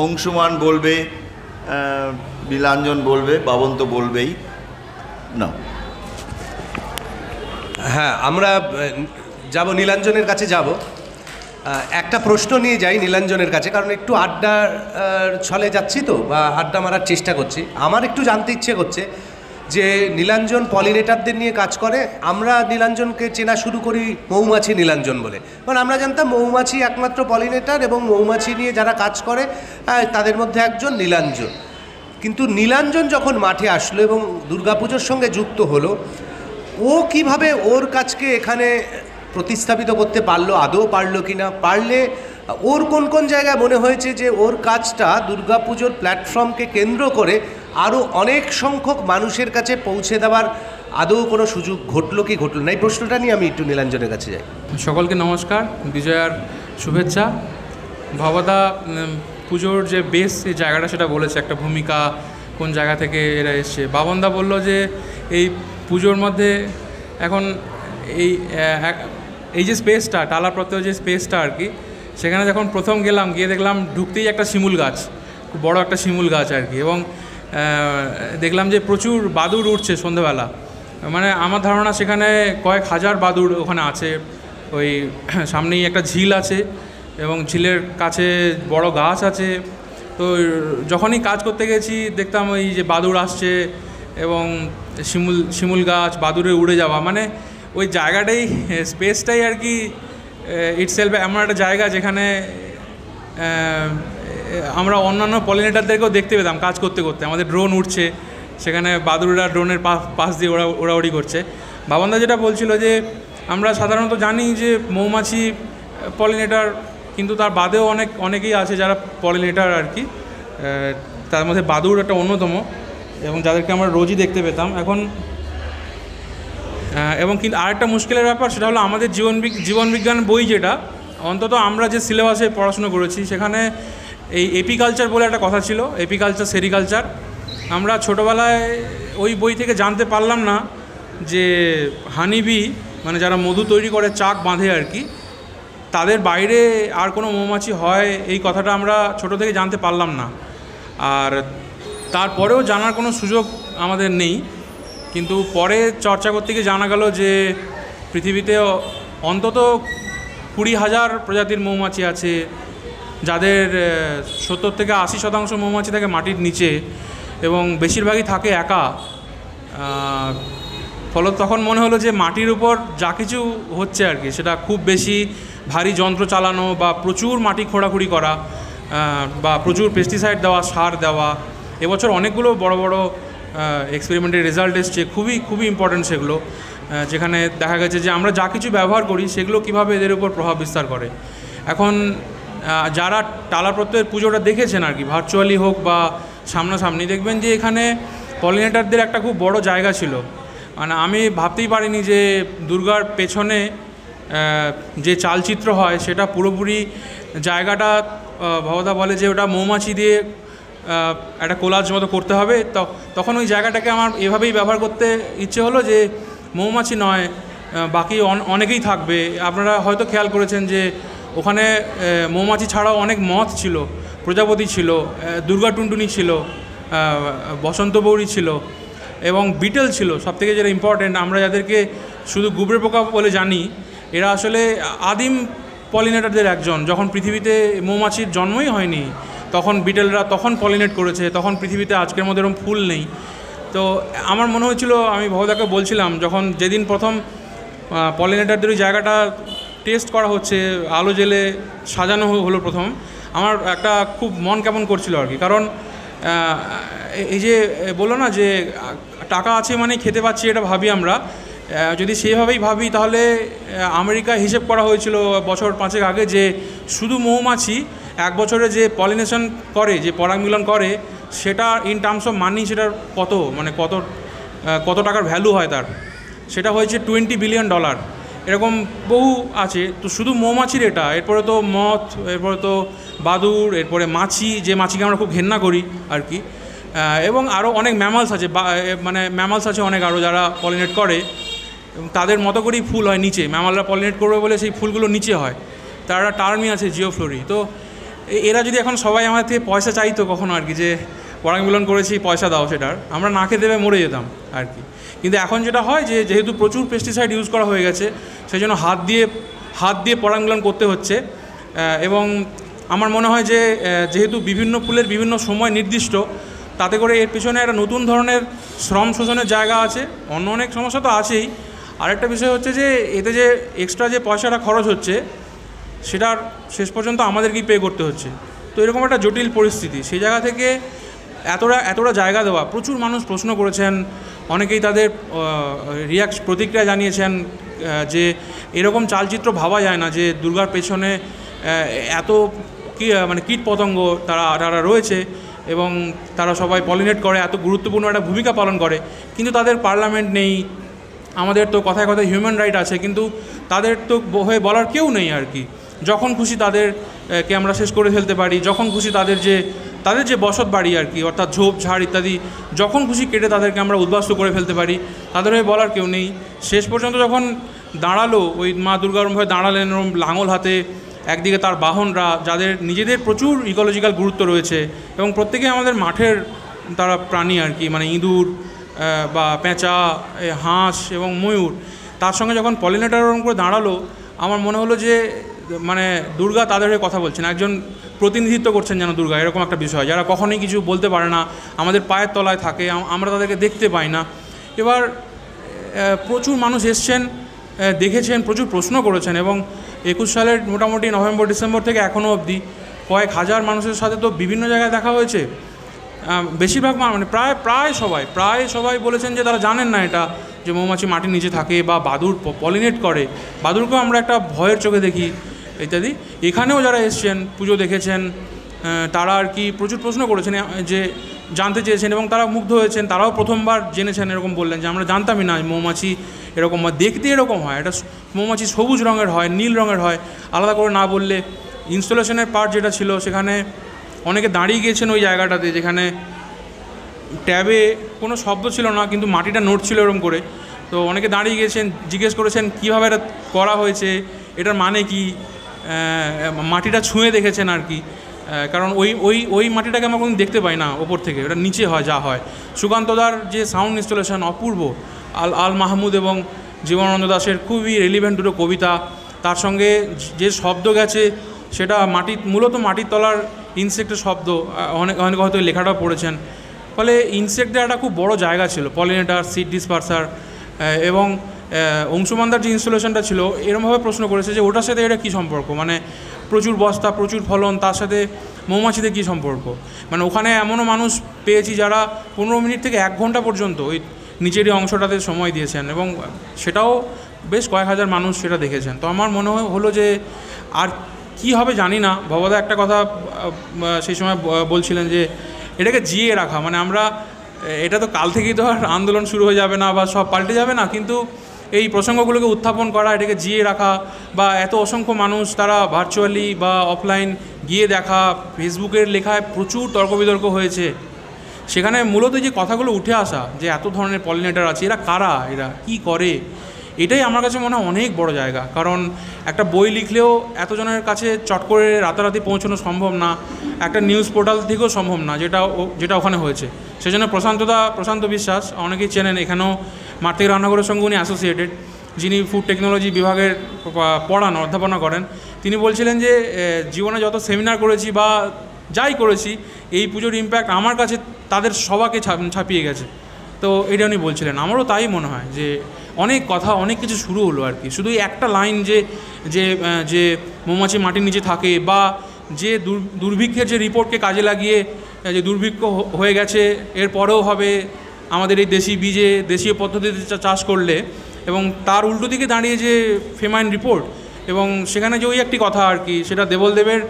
অংশুমান বলবে, নীলাঞ্জন বলবে, বাবন তো বলবেই না। হ্যাঁ, আমরা যাব, নীলাঞ্জনের কাছে যাব। একটা প্রশ্ন নিয়ে যাই নীলাঞ্জনের কাছে, কারণ একটু আড্ডার ছলে যাচ্ছি তো, বা আড্ডা মারার চেষ্টা করছি। আমার একটু জানতে ইচ্ছে করছে যে নীলাঞ্জন পলিনেটারদের নিয়ে কাজ করে। আমরা নীলাঞ্জনকে চেনা শুরু করি মৌমাছি নীলাঞ্জন বলে, কারণ আমরা জানতাম মৌমাছি একমাত্র পলিনেটার, এবং মৌমাছি নিয়ে যারা কাজ করে তাদের মধ্যে একজন নীলাঞ্জন। কিন্তু নীলাঞ্জন যখন মাঠে আসলো এবং দুর্গাপুজোর সঙ্গে যুক্ত হলো, ও কিভাবে ওর কাজকে এখানে প্রতিস্থাপিত করতে পারলো, আদৌ পারলো কি না, পারলে ওর কোন কোন জায়গায় মনে হয়েছে যে ওর কাজটা দুর্গাপুজোর প্ল্যাটফর্মকে কেন্দ্র করে আরও অনেক সংখ্যক মানুষের কাছে পৌঁছে দেওয়ার আদৌ কোনো সুযোগ ঘটলো কি ঘটলো না, এই প্রশ্নটা নিয়ে আমি একটু নীলাঞ্জনের কাছে যাই। সকলকে নমস্কার, বিজয়ার শুভেচ্ছা। ভবদা পুজোর যে বেস এই জায়গাটা সেটা বলেছে, একটা ভূমিকা কোন জায়গা থেকে এরা এসছে। বাবনদা বললো যে এই পুজোর মধ্যে এখন এই যে স্পেসটা, টালা প্রত্যয় যে স্পেসটা আর কি, সেখানে যখন প্রথম গেলাম, গিয়ে দেখলাম ঢুকতেই একটা শিমুল গাছ, খুব বড় একটা শিমুল গাছ আর কি, এবং দেখলাম যে প্রচুর বাদুড় উঠছে সন্ধ্যেবেলা। মানে আমার ধারণা সেখানে কয়েক হাজার বাদুড় ওখানে আছে। ওই সামনেই একটা ঝিল আছে, এবং ঝিলের কাছে বড় গাছ আছে। তো যখনই কাজ করতে গেছি দেখতাম ওই যে বাদুড় আসছে, এবং শিমুল গাছ, বাদুড়ে উড়ে যাওয়া, মানে ওই জায়গাটাই, স্পেসটাই আর কি ইটসেলফ এমন একটা জায়গা যেখানে আমরা অন্যান্য পলিনেটারদেরকেও দেখতে পেতাম কাজ করতে করতে। আমাদের ড্রোন উঠছে, সেখানে বাদুড়রা ড্রোনের পাশ দিয়ে ওড়াউড়ি করছে। বাবনদা যেটা বলছিল যে আমরা সাধারণত জানি যে মৌমাছি পলিনেটার, কিন্তু তার বাদেও অনেকেই আছে যারা পলিনেটার আর কি। তার মধ্যে বাদুড় একটা অন্যতম, এবং যাদেরকে আমরা রোজই দেখতে পেতাম এখন। এবং কিন্তু আরেকটা মুশকিলের ব্যাপার, সেটা হলো আমাদের জীবনবিজ্ঞান বই, যেটা অন্তত আমরা যে সিলেবাসে পড়াশুনো করেছি সেখানে এই এপিকালচার বলে একটা কথা ছিল, এপিকালচার সেরিকালচার। আমরা ছোটোবেলায় ওই বই থেকে জানতে পারলাম না যে হানিবি মানে যারা মধু তৈরি করে চাক বাঁধে আর কি, তাদের বাইরে আর কোনো মৌমাছি হয় এই কথাটা আমরা ছোটো থেকে জানতে পারলাম না। আর তারপরেও জানার কোনো সুযোগ আমাদের নেই, কিন্তু পরে চর্চা করতে গিয়ে জানা গেল যে পৃথিবীতে অন্তত 20,000 প্রজাতির মৌমাছি আছে, যাদের 70 থেকে 80% মৌমাছি থাকে মাটির নিচে, এবং বেশিরভাগই থাকে একা। ফলত তখন মনে হলো যে মাটির উপর যা কিছু হচ্ছে আর কি, সেটা খুব বেশি ভারী যন্ত্র চালানো বা প্রচুর মাটি খোঁড়াখুড়ি করা বা প্রচুর পেস্টিসাইড দেওয়া, সার দেওয়া। এবছর অনেকগুলো বড় বড় এক্সপেরিমেন্টের রেজাল্ট এসছে, খুবই ইম্পর্ট্যান্ট সেগুলো, যেখানে দেখা গেছে যে আমরা যা কিছু ব্যবহার করি সেগুলো কীভাবে এদের উপর প্রভাব বিস্তার করে। এখন যারা টালা প্রত্যয়ের পুজোটা দেখেছেন আর কি, ভার্চুয়ালি হোক বা সামনাসামনি, দেখবেন যে এখানে পলিনেটারদের একটা খুব বড় জায়গা ছিল। মানে আমি ভাবতেই পারিনি যে দুর্গার পেছনে যে চালচিত্র হয় সেটা পুরোপুরি জায়গাটা ভবদা বলে যে ওটা মৌমাছি দিয়ে একটা কোলাজ মতো করতে হবে। তখন ওই জায়গাটাকে আমার এভাবেই ব্যবহার করতে ইচ্ছে হলো যে মৌমাছি নয়, বাকি অনেকেই থাকবে। আপনারা হয়তো খেয়াল করেছেন যে ওখানে মৌমাছি ছাড়াও অনেক মথ ছিল, প্রজাপতি ছিল, দুর্গা টুনটুনি ছিল, বসন্ত বৌরি ছিল এবং বিটেল ছিল। সবথেকে যেটা ইম্পর্টেন্ট, আমরা যাদেরকে শুধু গুবরে পোকা বলে জানি, এরা আসলে আদিম পলিনেটারদের একজন। যখন পৃথিবীতে মৌমাছির জন্মই হয়নি তখন বিটেলরা তখন পলিনেট করেছে, তখন পৃথিবীতে আজকের মধ্যে এরকম ফুল নেই। তো আমার মনে হয়েছিল, আমি ভবদাকে বলছিলাম, যখন যেদিন প্রথম পলিনেটারদের ওই জায়গাটা টেস্ট করা হচ্ছে, আলো জেলে সাজানো হলো প্রথম, আমার একটা খুব মন কেমন করছিল আর কি। কারণ এই যে বললো না যে টাকা আছে মানে খেতে পাচ্ছি, এটা ভাবি আমরা। যদি সেভাবেই ভাবি তাহলে আমেরিকায় হিসেব করা হয়েছিল বছর 5 আগে যে শুধু মৌমাছি এক বছরে যে পলিনেশন করে, যে পরাগ মিলন করে, সেটা ইন টার্মস অফ মানি সেটার কত টাকার ভ্যালু হয় তার, সেটা হয়েছে $20 বিলিয়ন। এরকম বহু আছে। তো শুধু মৌমাছির এটা, এরপরে তো মথ, এরপরে তো বাদুড়, এরপরে মাছি, যে মাছিকে আমরা খুব ঘেন্না করি আর কি, এবং আরও অনেক ম্যামালস আছে, মানে ম্যামালস আছে অনেক আরও যারা পলিনেট করে, এবং তাদের মতো করেই ফুল হয় নিচে। ম্যামালরা পলিনেট করবে বলে সেই ফুলগুলো নিচে হয়, তার একটা টার্মই আছে জিওফ্লোরি। তো এরা যদি এখন সবাই আমার থেকে পয়সা চাইতো কখনো আর কি, যে পরাগ মিলন করেছি পয়সা দাও, সেটার আমরা না খেতে দেবে মরে যেতাম আর কি। কিন্তু এখন যেটা হয় যে যেহেতু প্রচুর পেস্টিসাইড ইউজ করা হয়ে গেছে, সেই জন্য হাত দিয়ে পরাগ মিলন করতে হচ্ছে। এবং আমার মনে হয় যে যেহেতু বিভিন্ন ফুলের বিভিন্ন সময় নির্দিষ্ট, তাতে করে এর পিছনে একটা নতুন ধরনের শ্রম শোষণের জায়গা আছে। অনেক সমস্যা তো আছেই। আরেকটা বিষয় হচ্ছে যে এতে যে এক্সট্রা যে পয়সাটা খরচ হচ্ছে, সেটার শেষ পর্যন্ত আমাদেরকেই পে করতে হচ্ছে। তো এরকম একটা জটিল পরিস্থিতি, সেই জায়গা থেকে এতটা জায়গা দেওয়া, প্রচুর মানুষ প্রশ্ন করেছেন, অনেকেই তাদের প্রতিক্রিয়া জানিয়েছেন যে এরকম চালচিত্র ভাবা যায় না যে দুর্গার পেছনে এত মানে কীট পতঙ্গ তারা রয়েছে এবং তারা সবাই পলিনেট করে, এত গুরুত্বপূর্ণ একটা ভূমিকা পালন করে, কিন্তু তাদের পার্লামেন্ট নেই। আমাদের তো কথায় কথায় হিউম্যান রাইট আছে, কিন্তু তাদের তো হয়ে বলার কেউ নেই আর কি। যখন খুশি তাদেরকে আমরা শেষ করে ফেলতে পারি, যখন খুশি তাদের যে বসত বাড়ি আর কি, অর্থাৎ ঝোপ ঝাড় ইত্যাদি যখন খুশি কেটে তাদেরকে আমরা উদ্বাস্তু করে ফেলতে পারি, তাদের হয়ে বলার কেউ নেই। শেষ পর্যন্ত যখন দাঁড়ালো, ওই মা দুর্গা ওরমভাবে দাঁড়ালেন, ওরম লাঙল হাতে, একদিকে তার বাহনরা, যাদের নিজেদের প্রচুর ইকোলজিক্যাল গুরুত্ব রয়েছে এবং প্রত্যেকে আমাদের মাঠের তারা প্রাণী আর কি, মানে ইঁদুর বা পেঁচা, হাঁস এবং ময়ূর, তার সঙ্গে যখন পলিনেটার ওরম করে দাঁড়ালো, আমার মনে হলো যে মানে দুর্গা তাদের হয়ে কথা বলছেন, একজন প্রতিনিধিত্ব করছেন যেন দুর্গা, এরকম একটা বিষয়। যারা কখনোই কিছু বলতে পারে না, আমাদের পায়ের তলায় থাকে, আমরা তাদেরকে দেখতে পাই না। এবার প্রচুর মানুষ এসছেন, দেখেছেন, প্রচুর প্রশ্ন করেছেন, এবং 21 সালের মোটামুটি নভেম্বর ডিসেম্বর থেকে এখনও অবধি কয়েক হাজার মানুষের সাথে তো বিভিন্ন জায়গায় দেখা হয়েছে। বেশিরভাগ মানে প্রায় সবাই বলেছেন যে তারা জানেন না এটা, যে মৌমাছি মাটির নিচে থাকে বা বাদুড় পলিনেট করে। বাদুড়কেও আমরা একটা ভয়ের চোখে দেখি ইত্যাদি। এখানেও যারা এসছেন, পুজো দেখেছেন, তারা আর কি প্রচুর প্রশ্ন করেছেন, যে জানতে চেয়েছেন এবং তারা মুগ্ধ হয়েছেন। তারাও প্রথমবার জেনেছেন, এরকম বললেন যে আমরা জানতামই না মৌমাছি এরকম হয়, দেখতে এরকম হয়। এটা মৌমাছি সবুজ রঙের হয়, নীল রঙের হয়, আলাদা করে না বললে। ইনস্টলেশনের পার্ট যেটা ছিল সেখানে অনেকে দাঁড়িয়ে গিয়েছেন ওই জায়গাটাতে, যেখানে ট্যাবে কোনো শব্দ ছিল না কিন্তু মাটিটা নড়ছিল এরকম করে। তো অনেকে দাঁড়িয়ে গিয়েছেন, জিজ্ঞেস করেছেন কীভাবে এটা করা হয়েছে, এটার মানে কি, মাটিটা ছুঁয়ে দেখেছেন আর কি। কারণ ওই মাটিটাকে আমরা কোনোদিন দেখতে পাই না ওপর থেকে, ওটা নিচে হয় যা হয়। সুকান্তদার যে সাউন্ড ইনস্টলেশন অপূর্ব, আল মাহমুদ এবং জীবনানন্দ দাশের খুবই রেলিভেন্ট দুটো কবিতা, তার সঙ্গে যে শব্দ গেছে সেটা মূলত মাটির তলার ইনসেক্টের শব্দ। অনেকে হয়তো লেখাটাও পড়েছেন। ফলে ইনসেক্টের একটা খুব বড় জায়গা ছিল, পলিনেটার, সিড ডিসপার্সার। এবং অংশুমানদার যে ইনস্টলেশনটা ছিল এরমভাবে প্রশ্ন করেছে যে ওটার সাথে এটা কী সম্পর্ক, মানে প্রচুর বস্তা, প্রচুর ফলন, তার সাথে মৌমাছিদের কী সম্পর্ক। মানে ওখানে এমনও মানুষ পেয়েছি যারা 15 মিনিট থেকে 1 ঘন্টা পর্যন্ত ওই নিচেরই অংশটাতে সময় দিয়েছেন, এবং সেটাও বেশ কয়েক হাজার মানুষ সেটা দেখেছেন। তো আমার মনে হলো যে আর কি হবে জানি না। ভবদা একটা কথা সেই সময় বলছিলেন যে এটাকে জিয়ে রাখা, মানে আমরা এটা তো কাল থেকেই তো আর আন্দোলন শুরু হয়ে যাবে না বা সব পাল্টে যাবে না, কিন্তু এই প্রসঙ্গগুলোকে উত্থাপন করা, এটাকে জিয়ে রাখা, বা এত অসংখ্য মানুষ তারা ভার্চুয়ালি বা অফলাইন গিয়ে দেখা, ফেসবুকের লেখায় প্রচুর তর্ক বিতর্ক হয়েছে। সেখানে মূলত যে কথাগুলো উঠে আসা যে এত ধরনের পলিনেটার আছে, এরা কারা, এরা কী করে, এটাই আমার কাছে মনে হয় অনেক বড় জায়গা। কারণ একটা বই লিখলেও এতজনের কাছে চট করে রাতারাতি পৌঁছানো সম্ভব না, একটা নিউজ পোর্টাল থেকেও সম্ভব না, যেটা ওখানে হয়েছে। সেজন্য প্রশান্ত বিশ্বাস, অনেকেই চেনেন, এখানেও মাঠ থেকে রান্নাঘরের সঙ্গে উনি অ্যাসোসিয়েটেড, যিনি ফুড টেকনোলজি বিভাগের অধ্যাপনা করেন। তিনি বলছিলেন যে জীবনে যত সেমিনার করেছি বা যাই করেছি, এই পুজোর ইম্প্যাক্ট আমার কাছে তাদের সবাইকে ছাপিয়ে গেছে। তো এটা উনি বলছিলেন, আমারও তাই মনে হয় যে অনেক কথা, অনেক কিছু শুরু হলো আর কি। শুধু একটা লাইন যে মৌমাছি মাটির নিচে থাকে, বা যে দুর্ভিক্ষের যে রিপোর্টকে কাজে লাগিয়ে যে দুর্ভিক্ষ হয়ে গেছে, এরপরেও হবে আমাদের এই দেশি বীজে দেশীয় পদ্ধতিতে চাষ করলে, এবং তার উল্টো দিকে দাঁড়িয়ে যে ফেমাইন রিপোর্ট, এবং সেখানে যে ওই একটি কথা আর কি, সেটা দেবলদেবের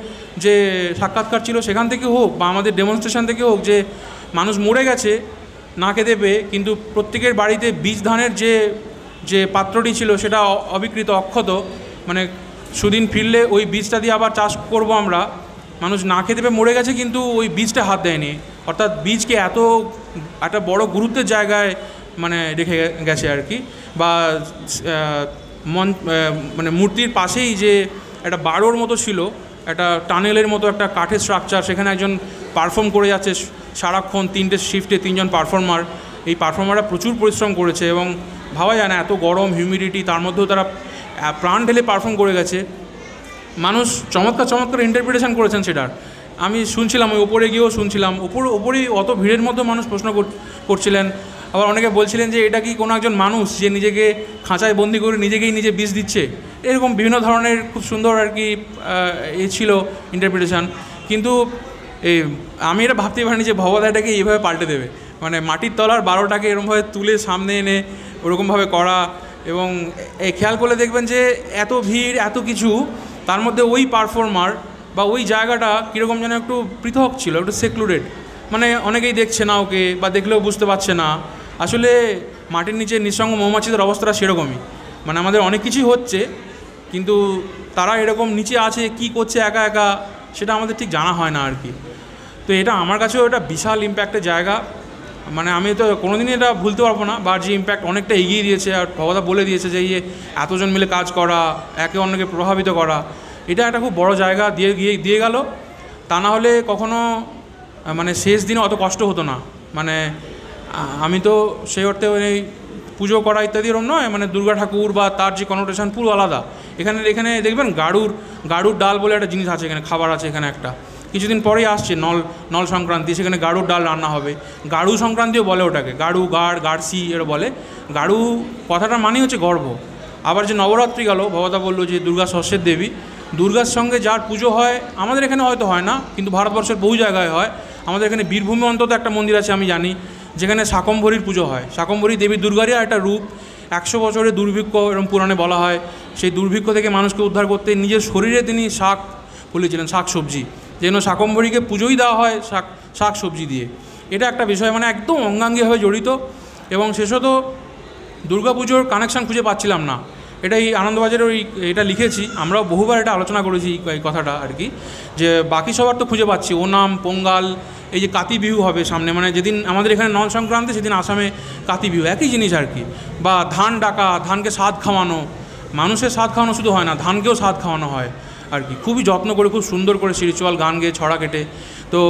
যে সাক্ষাৎকার ছিল সেখান থেকে হোক বা আমাদের ডেমনস্ট্রেশন থেকে হোক, যে মানুষ মরে গেছে না খেতে পেয়ে, কিন্তু প্রত্যেকের বাড়িতে বীজ ধানের যে পাত্রটি ছিল সেটা অবিকৃত, অক্ষত, মানে সুদিন ফিরলে ওই বীজটা দিয়ে আবার চাষ করব আমরা। মানুষ না খেতে পেয়ে মরে গেছে কিন্তু ওই বীজটা হাত দেয়নি, অর্থাৎ বীজকে এত একটা বড় গুরুত্বের জায়গায় মানে রেখে গেছে আর কি। বা মানে মূর্তির পাশেই যে একটা বাড়োর মতো ছিল, একটা টানেলের মতো একটা কাঠের স্ট্রাকচার, সেখানে একজন পারফর্ম করে যাচ্ছে সারাক্ষণ, 3টে শিফটে 3জন পারফর্মার। এই পারফর্মাররা প্রচুর পরিশ্রম করেছে, এবং ভাবা যায় না এত গরম, হিউমিডিটি, তার মধ্যেও তারা প্রাণ ঢেলে পারফর্ম করে গেছে। মানুষ চমৎকার ইন্টারপ্রিটেশন করেছেন সেটার। আমি শুনছিলাম, ওই ওপরে গিয়েও শুনছিলাম, ওপরেই অত ভিড়ের মধ্যে মানুষ প্রশ্ন করছিলেন। আবার অনেকে বলছিলেন যে এটা কি কোনো একজন মানুষ যে নিজেকে খাঁচায় বন্দি করে নিজে বিষ দিচ্ছে, এরকম বিভিন্ন ধরনের খুব সুন্দর আর কি ছিল ইন্টারপ্রিটেশন। কিন্তু আমি এটা ভাবতেই পারিনি যে ভবদা এটাকে এইভাবে পাল্টে দেবে, মানে মাটির তলার 12টাকে এরকমভাবে তুলে সামনে এনে ওরকমভাবে করা। এবং খেয়াল করলে দেখবেন যে এত ভিড়, এত কিছু, তার মধ্যে ওই পারফর্মার বা ওই জায়গাটা কীরকম যেন একটু পৃথক ছিল, একটু সেক্লুডেড। মানে অনেকেই দেখছে না ওকে, বা দেখলেও বুঝতে পারছে না। আসলে মাটির নিচে নিঃসঙ্গ মৌমাছিদের অবস্থাটা সেরকমই, মানে আমাদের অনেক কিছুই হচ্ছে কিন্তু তারা এরকম নিচে আছে, কি করছে একা একা, সেটা আমাদের ঠিক জানা হয় না আর কি। তো এটা আমার কাছেও এটা বিশাল ইম্প্যাক্টের জায়গা, মানে আমি তো কোনোদিনই এটা ভুলতে পারবো না। বা যে ইম্প্যাক্ট অনেকটা এগিয়ে দিয়েছে, আর ভবদা বলে দিয়েছে যে এতজন মিলে কাজ করা, একে অন্যকে প্রভাবিত করা, এটা একটা খুব বড় জায়গা দিয়ে গেল। তা না হলে কখনো মানে শেষ দিনে অত কষ্ট হতো না। মানে আমি তো সেই অর্থে ওই পুজো করা ইত্যাদি এরকম নয়, মানে দুর্গা ঠাকুর বা তার যে কনোটেশন পুরো আলাদা। এখানে দেখবেন গাড়ুর ডাল বলে একটা জিনিস আছে, এখানে খাবার আছে। এখানে একটা কিছুদিন পরেই আসছে নল সংক্রান্তি, সেখানে গাড়ুর ডাল রান্না হবে। গাড়ু সংক্রান্তিও বলে ওটাকে, গাড়সি এরা বলে। গাড়ু কথাটার মানেই হচ্ছে গর্ভ। আবার যে নবরাত্রি গেল, ভবদা বললো যে দুর্গা ষষ্ঠীর দেবী, দুর্গার সঙ্গে যার পুজো হয়, আমাদের এখানে হয়তো হয় না কিন্তু ভারতবর্ষের বহু জায়গায় হয়। আমাদের এখানে বীরভূমে অন্তত একটা মন্দির আছে আমি জানি, যেখানে শাকম্ভরীর পুজো হয়। শাকম্ভরী দেবী দুর্গারই একটা রূপ। 100 বছরের দুর্ভিক্ষ এরকম পুরাণে বলা হয়, সেই দুর্ভিক্ষ থেকে মানুষকে উদ্ধার করতে নিজের শরীরে তিনি শাক ফলিয়েছিলেন, শাক সবজি। যেন শাকম্ভরীকে পুজোই দেওয়া হয় শাক সবজি দিয়ে। এটা একটা বিষয় মানে একদম অঙ্গাঙ্গিভাবে জড়িত। এবং শেষত দুর্গাপুজোর কানেকশান খুঁজে পাচ্ছিলাম না। এটা এই আনন্দবাজারে এটা লিখেছি, আমরাও বহুবার এটা আলোচনা করেছি এই কথাটা আর কি, যে বাকি সবার তো খুঁজে পাচ্ছি ওনাম, পোঙ্গাল, এই যে কাতি বিহু হবে সামনে, মানে যেদিন আমাদের এখানে নন সংক্রান্তি সেদিন আসামে কাতি বিহু, একই জিনিস আর কি। বা ধান ডাকা, ধানকে স্বাদ খাওয়ানো, মানুষের স্বাদ খাওয়ানো শুধু হয় না, ধানকেও স্বাদ খাওয়ানো হয় আর কি, খুবই যত্ন করে, খুব সুন্দর করে স্পিরিচুয়াল গান গেয়ে ছড়া কেটে। তো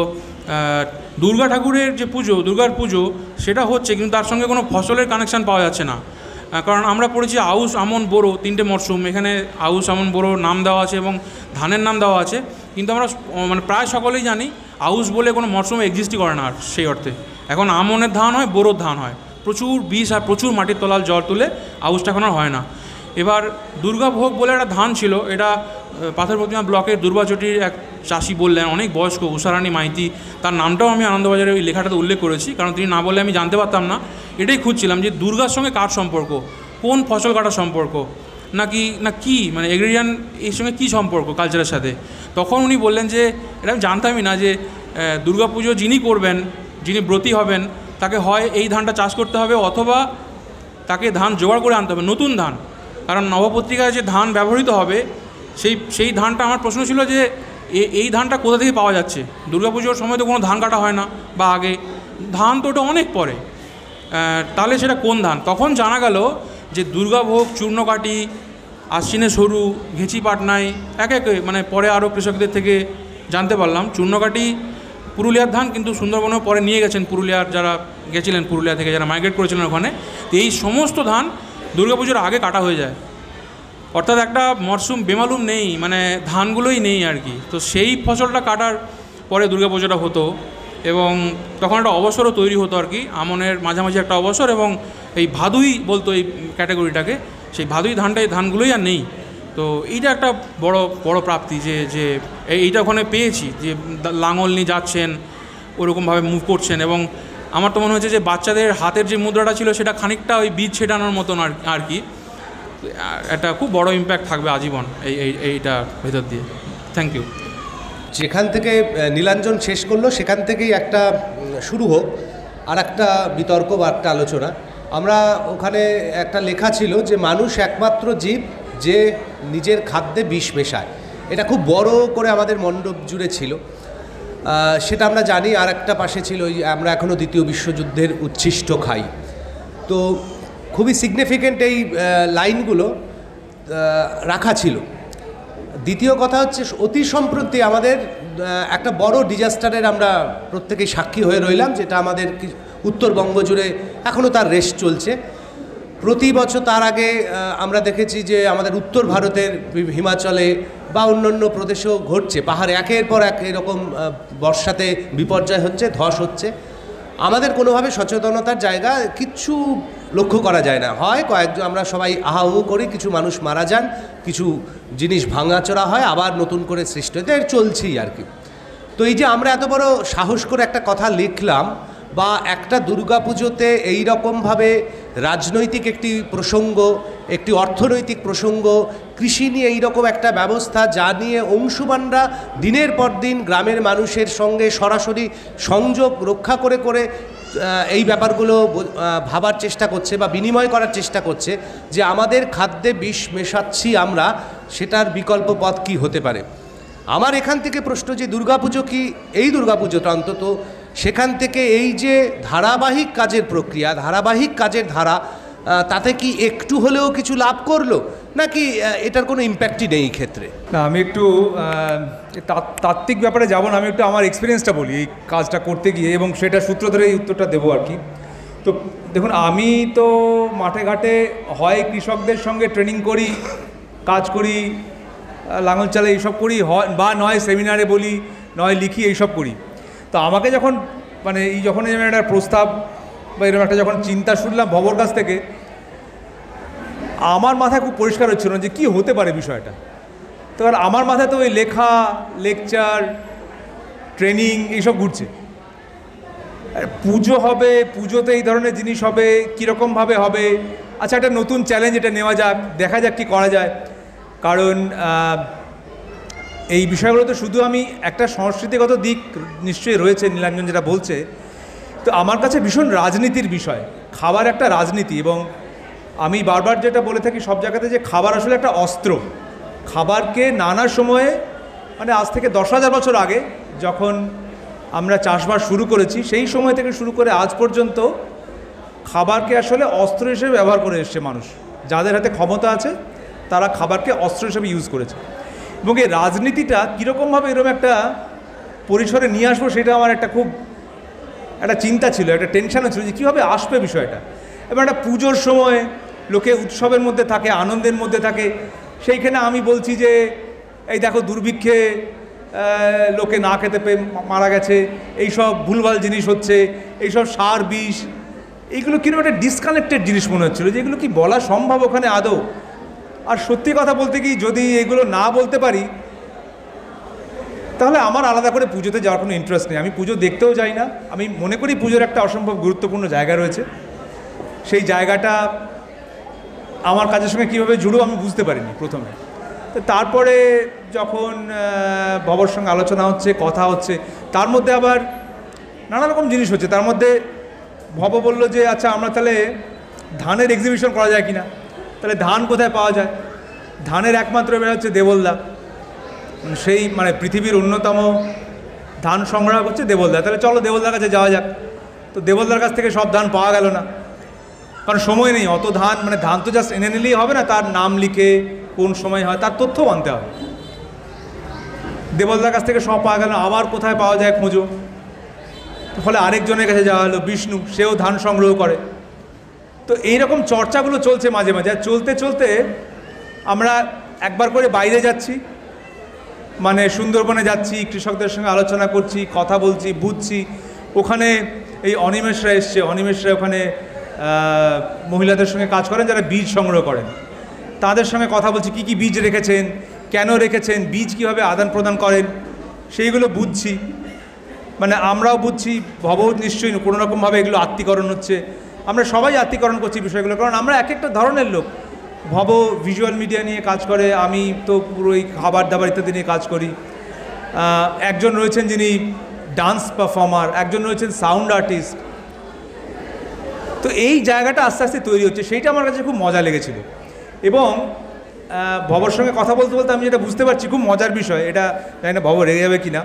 দুর্গা ঠাকুরের যে পুজো, দুর্গার পুজো সেটা হচ্ছে, কিন্তু তার সঙ্গে কোনো ফসলের কানেকশান পাওয়া যাচ্ছে না। কারণ আমরা পড়েছি আউশ, আমন, বোরো, 3টে মরশুম, এখানে আউশ, আমন, বোরো নাম দেওয়া আছে এবং ধানের নাম দেওয়া আছে, কিন্তু আমরা মানে প্রায় সকলেই জানি আউশ বলে কোনো মরশুম এক্সিস্টই করে না আর সেই অর্থে। এখন আমনের ধান হয়, বোরোর ধান হয়, প্রচুর বিষ আর প্রচুর মাটির তলাল জল তুলে আউশটা এখন আর হয় না। এবার দুর্গাভোগ বলে একটা ধান ছিল, এটা পাথর প্রতিমা ব্লকের দুর্বাচটির এক চাষি বললেন, অনেক বয়স্ক, উষারানী মাইতি, তার নামটাও আমি আনন্দবাজারে ওই লেখাটাতে উল্লেখ করেছি, কারণ তিনি না বললে আমি জানতে পারতাম না। এটাই খুঁজছিলাম যে দুর্গার সঙ্গে কার সম্পর্ক, কোন ফসল কাটার সম্পর্ক, না কি মানে এগ্রিরিয়ান এর সঙ্গে কী সম্পর্ক কালচারের সাথে। তখন উনি বললেন যে এটা আমি জানতামই না, যে দুর্গাপুজো যিনি করবেন, যিনি ব্রতী হবেন, তাকে হয় এই ধানটা চাষ করতে হবে, অথবা তাকে ধান জোগাড় করে আনতে হবে, নতুন ধান। কারণ নবপত্রিকায় যে ধান ব্যবহৃত হবে সেই ধানটা, আমার প্রশ্ন ছিল যে এই ধানটা কোথা থেকে পাওয়া যাচ্ছে? দুর্গাপুজোর সময় তো কোনো ধান কাটা হয় না, বা আগে ধান তো ওটা অনেক পরে, তাহলে সেটা কোন ধান? তখন জানা গেল যে দুর্গাভোগ, চূর্ণকাঠি, আশ্বিনে সরু, ঘেঁচি পাটনাই, একে মানে পরে আরও কৃষকদের থেকে জানতে পারলাম চূর্ণকাঠি পুরুলিয়ার ধান, কিন্তু সুন্দরবনেও পরে নিয়ে গেছেন পুরুলিয়ার যারা গেছিলেন, পুরুলিয়া থেকে যারা মাইগ্রেট করেছিলেন ওখানে। তো এই সমস্ত ধান দুর্গাপুজোর আগে কাটা হয়ে যায়, অর্থাৎ একটা মরশুম বেমালুম নেই, মানে ধানগুলোই নেই আর কি। তো সেই ফসলটা কাটার পরে দুর্গাপুজোটা হতো, এবং তখন একটা অবসরও তৈরি হতো আর কি, আমনের মাঝামাঝি একটা অবসর, এবং এই ভাদুই বলতো এই ক্যাটাগরিটাকে, সেই ভাদুই ধানগুলোই আর নেই। তো এইটা একটা বড় প্রাপ্তি, যে এইটা ওখানে পেয়েছি, যে লাঙল নিয়ে যাচ্ছেন, ওরকমভাবে মুভ করছেন, এবং আমার তো মনে হয়েছে যে বাচ্চাদের হাতের যে মুদ্রাটা ছিল সেটা খানিকটা ওই বীজ ছেটানোর মতন আর কি। একটা খুব বড় ইম্প্যাক্ট থাকবে আজীবন এইটা ভেতর দিয়ে। Thank you. যেখান থেকে নীলাঞ্জন শেষ করলো সেখান থেকেই একটা শুরু হোক আর একটা বিতর্ক বা একটা আলোচনা। আমরা ওখানে একটা লেখা ছিল যে মানুষ একমাত্র জীব যে নিজের খাদ্যে বিষ মেশায়, এটা খুব বড় করে আমাদের মণ্ডপ জুড়ে ছিল, সেটা আমরা জানি। আর একটা পাশে ছিল আমরা এখনও দ্বিতীয় বিশ্বযুদ্ধের উচ্ছিষ্ট খাই। তো খুবই সিগনিফিক্যান্ট এই লাইনগুলো রাখা ছিল। দ্বিতীয় কথা হচ্ছে, অতি সম্প্রতি আমাদের একটা বড় ডিজাস্টারের আমরা প্রত্যেকেই সাক্ষী হয়ে রইলাম, যেটা আমাদের উত্তরবঙ্গ জুড়ে এখনও তার রেশ চলছে। প্রতি বছর তার আগে আমরা দেখেছি যে আমাদের উত্তর ভারতের হিমাচলে বা অন্যান্য প্রদেশেও ঘটছে, পাহাড়ে একের পর এক এরকম বর্ষাতে বিপর্যয় হচ্ছে, ধস হচ্ছে। আমাদের কোনোভাবে সচেতনতার জায়গা কিচ্ছু লক্ষ্য করা যায় না। হয় কয়েকজন আমরা সবাই আহাহু করি, কিছু মানুষ মারা যান, কিছু জিনিস ভাঙাচোরা হয়, আবার নতুন করে সৃষ্টি হতে চলছেই আর কি। তো এই যে আমরা এত বড় সাহস করে একটা কথা লিখলাম, বা একটা দুর্গাপুজোতে এই রকমভাবে রাজনৈতিক একটি প্রসঙ্গ, একটি অর্থনৈতিক প্রসঙ্গ, কৃষি নিয়ে এইরকম একটা ব্যবস্থা, যা নিয়ে অংশুমানরা দিনের পর দিন গ্রামের মানুষের সঙ্গে সরাসরি সংযোগ রক্ষা করে করে এই ব্যাপারগুলো ভাবার চেষ্টা করছে বা বিনিময় করার চেষ্টা করছে, যে আমাদের খাদ্যে বিষ মেশাচ্ছি আমরা, সেটার বিকল্প পথ কী হতে পারে। আমার এখান থেকে প্রশ্ন যে দুর্গাপুজো কি, এই দুর্গাপুজোটা অন্তত সেখান থেকে এই যে ধারাবাহিক কাজের প্রক্রিয়া, ধারাবাহিক কাজের ধারা, তাতে কি একটু হলেও কিছু লাভ করলো, নাকি এটার কোনো ইম্প্যাক্টই নেই এই ক্ষেত্রে? না, আমি একটু তাত্ত্বিক ব্যাপারে যাব না, আমি একটু আমার এক্সপিরিয়েন্সটা বলি এই কাজটা করতে গিয়ে, এবং সেটা সূত্র ধরে এই উত্তরটা দেবো আর কি। তো দেখুন, আমি তো মাঠে ঘাটে হয় কৃষকদের সঙ্গে ট্রেনিং করি, কাজ করি, লাঙল চালে এইসব করি, হয় বা নয় সেমিনারে বলি, নয় লিখি, এইসব করি। তো আমাকে যখন মানে যখন একটা প্রস্তাব বা এরকম একটা যখন চিন্তা শুনলাম ভবর কাছ থেকে, আমার মাথায় খুব পরিষ্কার হচ্ছিল না যে কী হতে পারে বিষয়টা। তো আমার মাথায় তো ওই লেখা, লেকচার, ট্রেনিং এইসব ঘুরছে। পুজো হবে, পুজোতে এই ধরনের জিনিস হবে, কীরকমভাবে হবে, আচ্ছা একটা নতুন চ্যালেঞ্জ, এটা নেওয়া যাক, দেখা যাক কী করা যায়। কারণ এই বিষয়গুলোতে শুধু আমি একটা সংস্কৃতিগত দিক নিশ্চয়ই রয়েছে, নীলাঞ্জন যেটা বলছে, তো আমার কাছে ভীষণ রাজনীতির বিষয়। খাবার একটা রাজনীতি, এবং আমি বারবার যেটা বলে থাকি সব জায়গাতে, যে খাবার আসলে একটা অস্ত্র। খাবারকে নানা সময়ে, মানে আজ থেকে 10,000 বছর আগে যখন আমরা চাষবাস শুরু করেছি, সেই সময় থেকে শুরু করে আজ পর্যন্ত খাবারকে আসলে অস্ত্র হিসেবে ব্যবহার করে এসছে মানুষ। যাদের হাতে ক্ষমতা আছে তারা খাবারকে অস্ত্র হিসেবে ইউজ করেছে। এবং এই রাজনীতিটা কীরকমভাবে এরকম একটা পরিসরে নিয়ে আসবো, সেটা আমার একটা খুব একটা চিন্তা ছিল, একটা টেনশনও ছিল, যে কীভাবে আসবে বিষয়টা। এবং একটা পুজোর সময় লোকে উৎসবের মধ্যে থাকে, আনন্দের মধ্যে থাকে, সেইখানে আমি বলছি যে এই দেখো দুর্ভিক্ষে লোকে না খেতে পেয়ে মারা গেছে, এইসব ভুলভাল জিনিস হচ্ছে, এইসব সার বিষ, এইগুলো কিরকম একটা ডিসকানেক্টেড জিনিস মনে হচ্ছিলো, যে এগুলো কি বলা সম্ভব ওখানে আদৌ। আর সত্যি কথা বলতে কি, যদি এগুলো না বলতে পারি তাহলে আমার আলাদা করে পুজোতে যাওয়ার কোনো ইন্টারেস্ট নেই। আমি পুজো দেখতেও যাই না। আমি মনে করি পুজোর একটা অসম্ভব গুরুত্বপূর্ণ জায়গা রয়েছে, সেই জায়গাটা আমার কাজের সঙ্গে কীভাবে জুড়ো আমি বুঝতে পারিনি প্রথমে। তো তারপরে যখন বাবার সঙ্গে আলোচনা হচ্ছে, কথা হচ্ছে, তার মধ্যে আবার নানা রকম জিনিস হচ্ছে। তার মধ্যে ভব বলল যে আচ্ছা আমরা তাহলে ধানের এক্সিবিশন করা যায় কিনা, তাহলে ধান কোথায় পাওয়া যায়। ধানের একমাত্র বের হচ্ছে দেবলদা, সেই মানে পৃথিবীর অন্যতম ধান সংগ্রহ করছে দেবলদা। তাহলে চলো দেবলদার কাছে যাওয়া যাক। তো দেবলদার কাছ থেকে সব ধান পাওয়া গেল না, কারণ সময় নেই অত ধান, মানে ধান তো জাস্ট এনে নিলেই হবে না, তার নাম লিখে কোন সময় হয় তার তথ্যও আনতে হবে। দেবলদার কাছ থেকে সব পাওয়া গেল, আবার কোথায় পাওয়া যায় খোঁজো। ফলে আরেকজনের কাছে যাওয়া হলো, বিষ্ণু, সেও ধান সংগ্রহ করে। তো এইরকম চর্চাগুলো চলছে মাঝে মাঝে। আর চলতে চলতে আমরা একবার করে বাইরে যাচ্ছি, মানে সুন্দরবনে যাচ্ছি, কৃষকদের সঙ্গে আলোচনা করছি, কথা বলছি, বুঝছি। ওখানে এই অনিমেষরা এসছে, অনিমেষরা ওখানে মহিলাদের সঙ্গে কাজ করেন যারা বীজ সংগ্রহ করেন, তাদের সঙ্গে কথা বলছি, কী কী বীজ রেখেছেন, কেন রেখেছেন, বীজ কীভাবে আদান প্রদান করেন, সেইগুলো বুঝছি। মানে আমরাও বুঝছি, ভবও নিশ্চয়ই কোনো রকমভাবে এগুলো আত্মীকরণ হচ্ছে। আমরা সবাই আত্মীকরণ করছি বিষয়গুলো, কারণ আমরা এক একটা ধরনের লোক। ভব ভিজুয়াল মিডিয়া নিয়ে কাজ করে, আমি তো পুরোই খাবার দাবার ইত্যাদি নিয়ে কাজ করি। একজন রয়েছেন যিনি ডান্স পারফর্মার, একজন রয়েছেন সাউন্ড আর্টিস্ট। তো এই জায়গাটা আস্তে আস্তে তৈরি হচ্ছে, সেইটা আমার কাছে খুব মজা লেগেছিল। এবং ভবর সঙ্গে কথা বলতে বলতে আমি যেটা বুঝতে পারছি, খুব মজার বিষয়, এটা জানি না ভব রেগে যাবে কি না,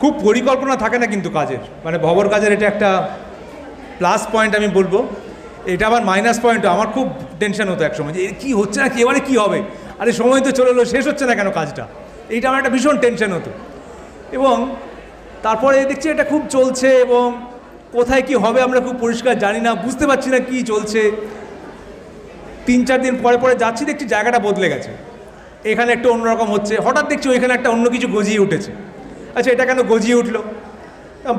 খুব পরিকল্পনা থাকে না কিন্তু কাজের, মানে ভবর কাজের এটা একটা প্লাস পয়েন্ট আমি বলবো। এটা আবার মাইনাস পয়েন্টও। আমার খুব টেনশন হতো একসময়, যে কী হচ্ছে না, এবারে কী হবে, আরে সময় তো চলে এলো, শেষ হচ্ছে না কেন কাজটা, এইটা আমার একটা ভীষণ টেনশন হতো। এবং তারপরে দেখছি এটা খুব চলছে, এবং কোথায় কি হবে আমরা খুব পরিষ্কার জানি না, বুঝতে পারছি না কী চলছে। 3-4 দিন পরে পরে যাচ্ছি, দেখছি জায়গাটা বদলে গেছে, এখানে একটু অন্যরকম হচ্ছে, হঠাৎ দেখছি ওইখানে একটা অন্য কিছু গজিয়ে উঠেছে। আচ্ছা এটা কেন গজিয়ে উঠলো,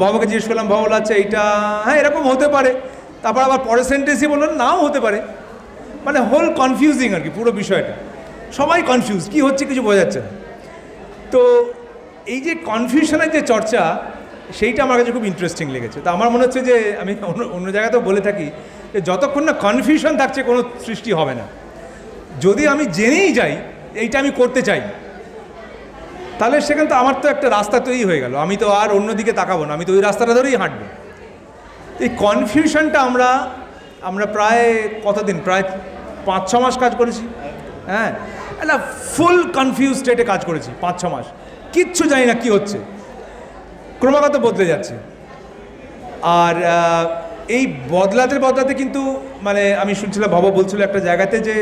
ভবকে জিজ্ঞেস করলাম, ভব বলল আচ্ছা এইটা হ্যাঁ এরকম হতে পারে। তারপর আবার পরের সেন্টেন্সই বললেন নাও হতে পারে। মানে হোল কনফিউজিং আর কি পুরো বিষয়টা, সবাই কনফিউজ, কী হচ্ছে কিছু বোঝা যাচ্ছে না। তো এই যে কনফিউশনের যে চর্চা, সেইটা আমার কাছে খুব ইন্টারেস্টিং লেগেছে। তো আমার মনে হচ্ছে যে আমি অন্য জায়গাতেও বলে থাকি যে যতক্ষণ না কনফিউশন থাকছে কোনো সৃষ্টি হবে না। যদি আমি জেনেই যাই এইটা আমি করতে চাই, তাহলে সেখানে তো আমার তো একটা রাস্তা তৈরি হয়ে গেল, আমি তো আর অন্যদিকে তাকাবো না, আমি তো ওই রাস্তাটা ধরেই হাঁটবো। এই কনফিউশনটা আমরা প্রায় কতদিন, প্রায় 5-6 মাস কাজ করেছি। হ্যাঁ, একটা ফুল কনফিউজ স্টেটে কাজ করেছি 5-6 মাস, কিচ্ছু জানি না কী হচ্ছে, ক্রমাগত বদলে যাচ্ছে। আর এই বদলাতে কিন্তু মানে আমি শুনছিলাম, ভব বলছিল একটা জায়গাতে যে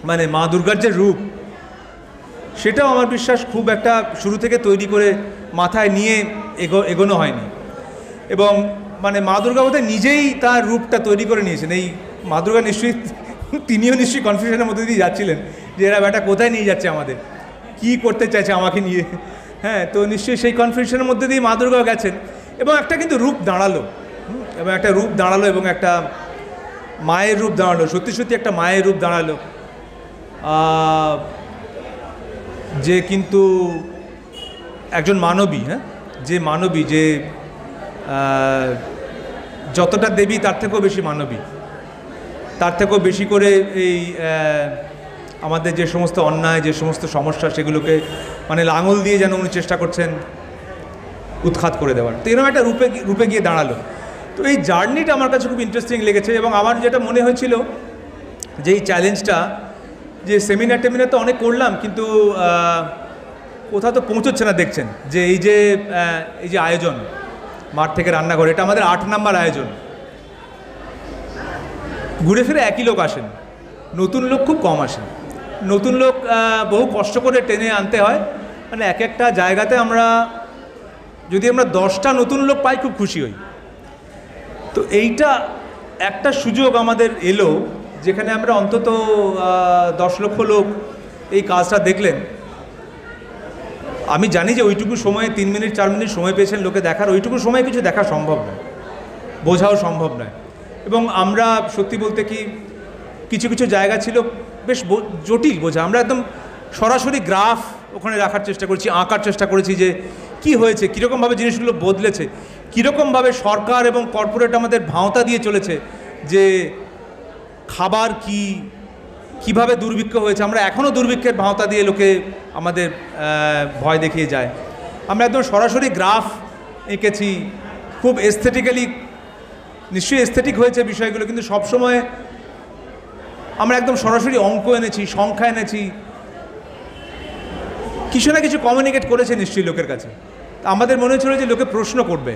মানে মা দুর্গার যে রূপ, সেটাও আমার বিশ্বাস খুব একটা শুরু থেকে তৈরি করে মাথায় নিয়ে এগোনো হয়নি। এবং মানে মা দুর্গা বোধহয় নিজেই তার রূপটা তৈরি করে নিয়েছেন। এই মা দুর্গা নিশ্চয়ই, তিনিও নিশ্চয়ই কনফিউশনের মধ্যে দিয়ে যাচ্ছিলেন যে এরা ব্যাটা কোথায় নিয়ে যাচ্ছে, আমাদের কী করতে চাইছে আমাকে নিয়ে। হ্যাঁ, তো নিশ্চয়ই সেই কনফিউশনের মধ্যে দিয়ে মা দুর্গাও গেছেন, এবং একটা কিন্তু রূপ দাঁড়ালো, এবং একটা রূপ দাঁড়ালো, এবং একটা মায়ের রূপ দাঁড়ালো, সত্যি সত্যি একটা মায়ের রূপ দাঁড়ালো, যে কিন্তু একজন মানবী। হ্যাঁ, যে মানবী, যে যতটা দেবী তার থেকেও বেশি মানবী, তার থেকেও বেশি করে এই আমাদের যে সমস্ত অন্যায়, যে সমস্ত সমস্যা, সেগুলোকে মানে লাঙল দিয়ে যেন উনি চেষ্টা করছেন উৎখাত করে দেওয়ার। তো এরকম একটা রূপে গিয়ে দাঁড়ালো। তো এই জার্নিটা আমার কাছে খুব ইন্টারেস্টিং লেগেছে এবং আমার যেটা মনে হয়েছিল যে এই চ্যালেঞ্জটা, যে সেমিনার তো অনেক করলাম কিন্তু কোথাও তো পৌঁছচ্ছে না। দেখছেন যে এই যে আয়োজন মাঠ থেকে রান্নাঘর, এটা আমাদের 8 নম্বর আয়োজন। ঘুরে ফিরে একই লোক আসেন, নতুন লোক খুব কম আসেন। নতুন লোক বহু কষ্ট করে টেনে আনতে হয়। মানে এক একটা জায়গাতে যদি আমরা 10টা নতুন লোক পাই খুব খুশি হই। তো এইটা একটা সুযোগ আমাদের এলো যেখানে আমরা অন্তত 10 লক্ষ লোক এই কাজটা দেখলেন। আমি জানি যে ওইটুকু সময়ে 3 মিনিট 4 মিনিট সময় পেয়েছেন লোকে দেখার, ওইটুকু সময় কিছু দেখা সম্ভব নয়, বোঝাও সম্ভব নয়। এবং আমরা সত্যি বলতে কি কিছু কিছু জায়গা ছিল বেশ জটিল বোঝা। আমরা একদম সরাসরি গ্রাফ ওখানে রাখার চেষ্টা করেছি, আঁকার চেষ্টা করেছি যে কি হয়েছে, কীরকমভাবে জিনিসগুলো বদলেছে, কীরকমভাবে সরকার এবং কর্পোরেট আমাদের ভাঁওতা দিয়ে চলেছে, যে খাবার কিভাবে দুর্ভিক্ষ হয়েছে। আমরা এখনও দুর্ভিক্ষের ভাঁওতা দিয়ে লোকে আমাদের ভয় দেখিয়ে যায়। আমরা একদম সরাসরি গ্রাফ এঁকেছি, খুব এস্থেটিক্যালি, নিশ্চয়ই এস্থেটিক হয়েছে বিষয়গুলো, কিন্তু সবসময় আমরা একদম সরাসরি অঙ্ক এনেছি, সংখ্যা এনেছি, কিছু না কিছু কমিউনিকেট করেছে নিশ্চয়ই লোকের কাছে। আমাদের মনে হচ্ছিল যে লোকে প্রশ্ন করবে,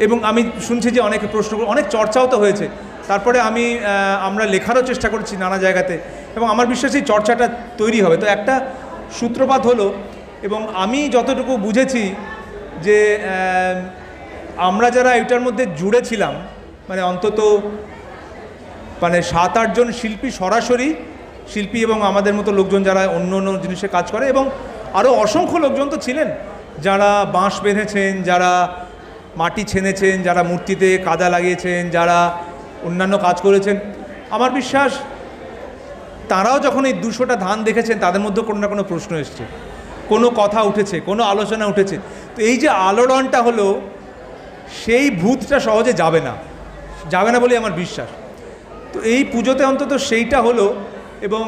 এবং আমি শুনছি যে অনেকে প্রশ্ন করবে, অনেক চর্চাও তো হয়েছে। তারপরে আমরা লেখারও চেষ্টা করেছি নানা জায়গাতে, এবং আমার বিশ্বাস এই চর্চাটা তৈরি হবে। তো একটা সূত্রপাত হলো, এবং আমি যতটুকু বুঝেছি যে আমরা যারা এটার মধ্যে জুড়েছিলাম, মানে অন্তত 7-8 জন শিল্পী, সরাসরি শিল্পী, এবং আমাদের মতো লোকজন যারা অন্য অন্য জিনিসে কাজ করে, এবং আরও অসংখ্য লোকজন তো ছিলেন যারা বাঁশ বেঁধেছেন, যারা মাটি ছেনেছেন, যারা মূর্তিতে কাদা লাগিয়েছেন, যারা অন্যান্য কাজ করেছেন। আমার বিশ্বাস তারাও যখন এই 200টা ধান দেখেছেন, তাদের মধ্যে কোনো না কোনো প্রশ্ন এসছে, কোনো কথা উঠেছে, কোনো আলোচনা উঠেছে। তো এই যে আলোড়নটা হলো, সেই ভূতটা সহজে যাবে না বলে আমার বিশ্বাস। তো এই পুজোতে অন্তত সেইটা হলো, এবং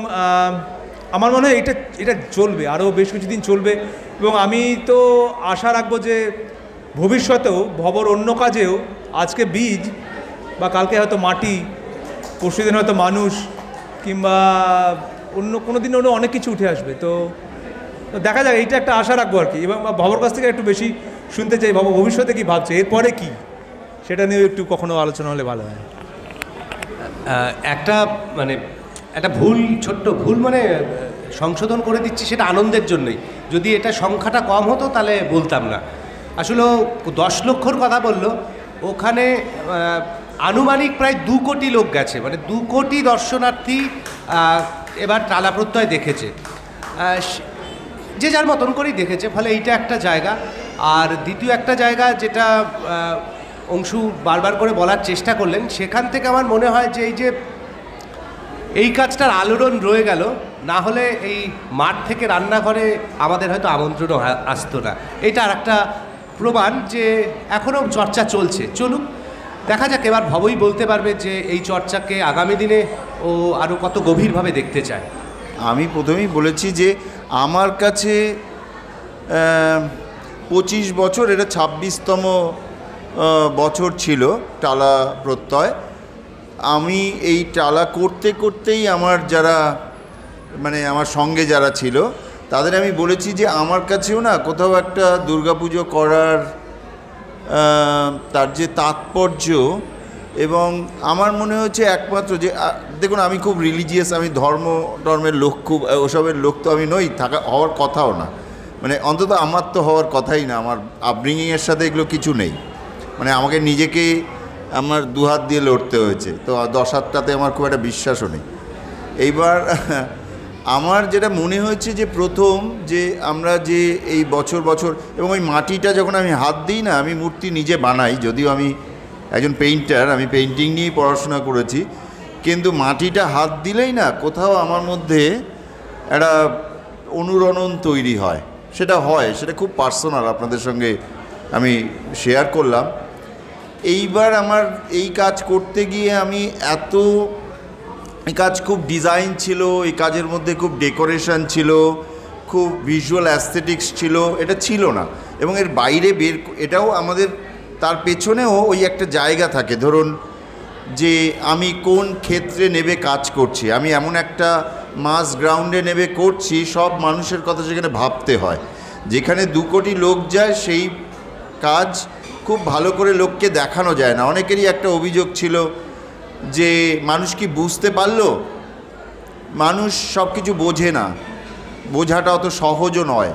আমার মনে হয় এটা চলবে, আরও বেশ কিছুদিন চলবে। এবং আমি তো আশা রাখবো যে ভবিষ্যতেও ভবর অন্য কাজেও আজকে বীজ বা কালকে হয়তো মাটি, পরশুদিন হয়তো মানুষ, কিংবা অন্য কোনো দিন অনেক কিছু উঠে আসবে। তো দেখা যাক, এইটা একটা আশা রাখবো আর কি। এবং ভবর কাছ থেকে একটু বেশি শুনতে চাই, ভব ভবিষ্যতে কী ভাবছে, এরপরে কি, সেটা নিয়েও একটু কখনো আলোচনা হলে ভালো হয়। একটা ছোট্ট ভুল সংশোধন করে দিচ্ছি, সেটা আনন্দের জন্যই। যদি এটা সংখ্যাটা কম হতো তাহলে বলতাম না। আসলে 10 লক্ষর কথা বললো, ওখানে আনুমানিক প্রায় 2 কোটি লোক গেছে, 2 কোটি দর্শনার্থী এবার টালা প্রত্যয় দেখেছে, যে যার মতন করেই দেখেছে। ফলে এইটা একটা জায়গা। আর দ্বিতীয় একটা জায়গা যেটা অংশু বারবার করে বলার চেষ্টা করলেন, সেখান থেকে আমার মনে হয় যে এই কাজটার আলোড়ন রয়ে গেল, না হলে এই মাঠ থেকে রান্নাঘরে আমাদের হয়তো আমন্ত্রণও আসতো না। এটা আর একটা প্রমাণ যে এখনও চর্চা চলুক, দেখা যাক। এবার ভবই বলতে পারবে যে এই চর্চাকে আগামী দিনে ও আরও কত গভীরভাবে দেখতে চায়। আমি প্রথমেই বলেছি যে আমার কাছে 25 বছর, এটা 26তম বছর ছিল টালা প্রত্যয়। আমি এই টালা করতে করতেই আমার যারা আমার সঙ্গে যারা ছিল তাদের আমি বলেছি যে আমার কাছেও না কোথাও একটা দুর্গাপুজো করার তার যে তাৎপর্য, এবং আমার মনে হচ্ছে একমাত্র যে দেখুন, আমি খুব রিলিজিয়াস, আমি ধর্মের লোক, খুব ওসবের লোক তো আমি নই, হওয়ার কথাও না, অন্তত আমার তো হওয়ার কথাই না। আমার আপব্রিঙ্গিংয়ের সাথে এগুলো কিছু নেই। আমাকে নিজেকে আমার 2 হাত দিয়ে লড়তে হয়েছে, তো 10 হাতটাতে আমার খুব একটা বিশ্বাসও নেই। এইবার আমার যেটা মনে হয়েছে যে প্রথম যে আমরা যে এই বছর এবং ওই মাটিটা যখন আমি হাত দিই না, আমি মূর্তি নিজে বানাই, যদিও আমি একজন পেইন্টার, আমি পেইন্টিং নিয়েই পড়াশোনা করেছি, কিন্তু মাটিটা হাত দিলেই না কোথাও আমার মধ্যে একটা অনুরণন তৈরি হয়। সেটা খুব পার্সোনাল, আপনাদের সঙ্গে আমি শেয়ার করলাম। এইবার আমার এই কাজ করতে গিয়ে আমি এই কাজ খুব ডিজাইন ছিল, এই কাজের মধ্যে খুব ডেকোরেশন ছিল, খুব ভিজুয়াল অ্যাস্থেটিক্স ছিল, এটা ছিল না। এবং এর বাইরে এটাও আমাদের তার পেছনেও ওই একটা জায়গা থাকে, ধরুন যে আমি কোন ক্ষেত্রে নেবে কাজ করছি, আমি এমন একটা মাস গ্রাউন্ডে নেবে করছি, সব মানুষের কথা সেখানে ভাবতে হয়। যেখানে 2 কোটি লোক যায় সেই কাজ খুব ভালো করে লোককে দেখানো যায় না। অনেকেরই একটা অভিযোগ ছিল যে মানুষ কি বুঝতে পারলো? মানুষ সব কিছু বোঝে না, বোঝাটা অত সহজও নয়।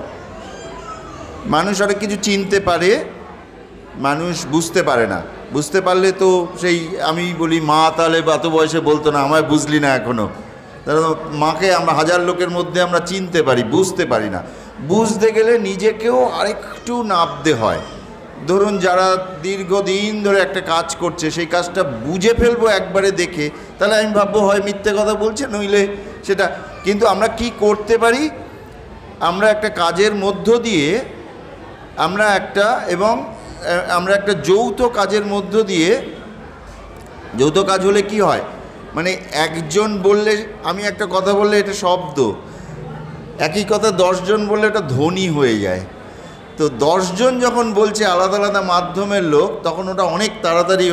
মানুষ অনেক কিছু চিনতে পারে, মানুষ বুঝতে পারে না। বুঝতে পারলে তো সেই আমি বলি মা তাহলে এত বয়সে বলতো না আমায় বুঝলি না এখনও। মাকে আমরা 1000 লোকের মধ্যে আমরা চিনতে পারি, বুঝতে পারি না। বুঝতে গেলে নিজেকেও আরেকটু নাবতে হয়। ধরুন যারা দীর্ঘদিন ধরে একটা কাজ করছে, সেই কাজটা বুঝে ফেলবো একবারে দেখে, তাহলে আমি ভাববো হয় মিথ্যে কথা বলছে, নইলে সেটা। কিন্তু আমরা কি করতে পারি, আমরা একটা কাজের মধ্য দিয়ে আমরা একটা যৌথ কাজের মধ্য দিয়ে, যৌথ কাজ হলে কি হয়, মানে একজন বললে, আমি একটা কথা বললে এটা শব্দ, একই কথা 10 জন বললে এটা ধ্বনি হয়ে যায়। তো 10 জন যখন বলছে আলাদা আলাদা মাধ্যমের লোক, তখন ওটা অনেক তাড়াতাড়ি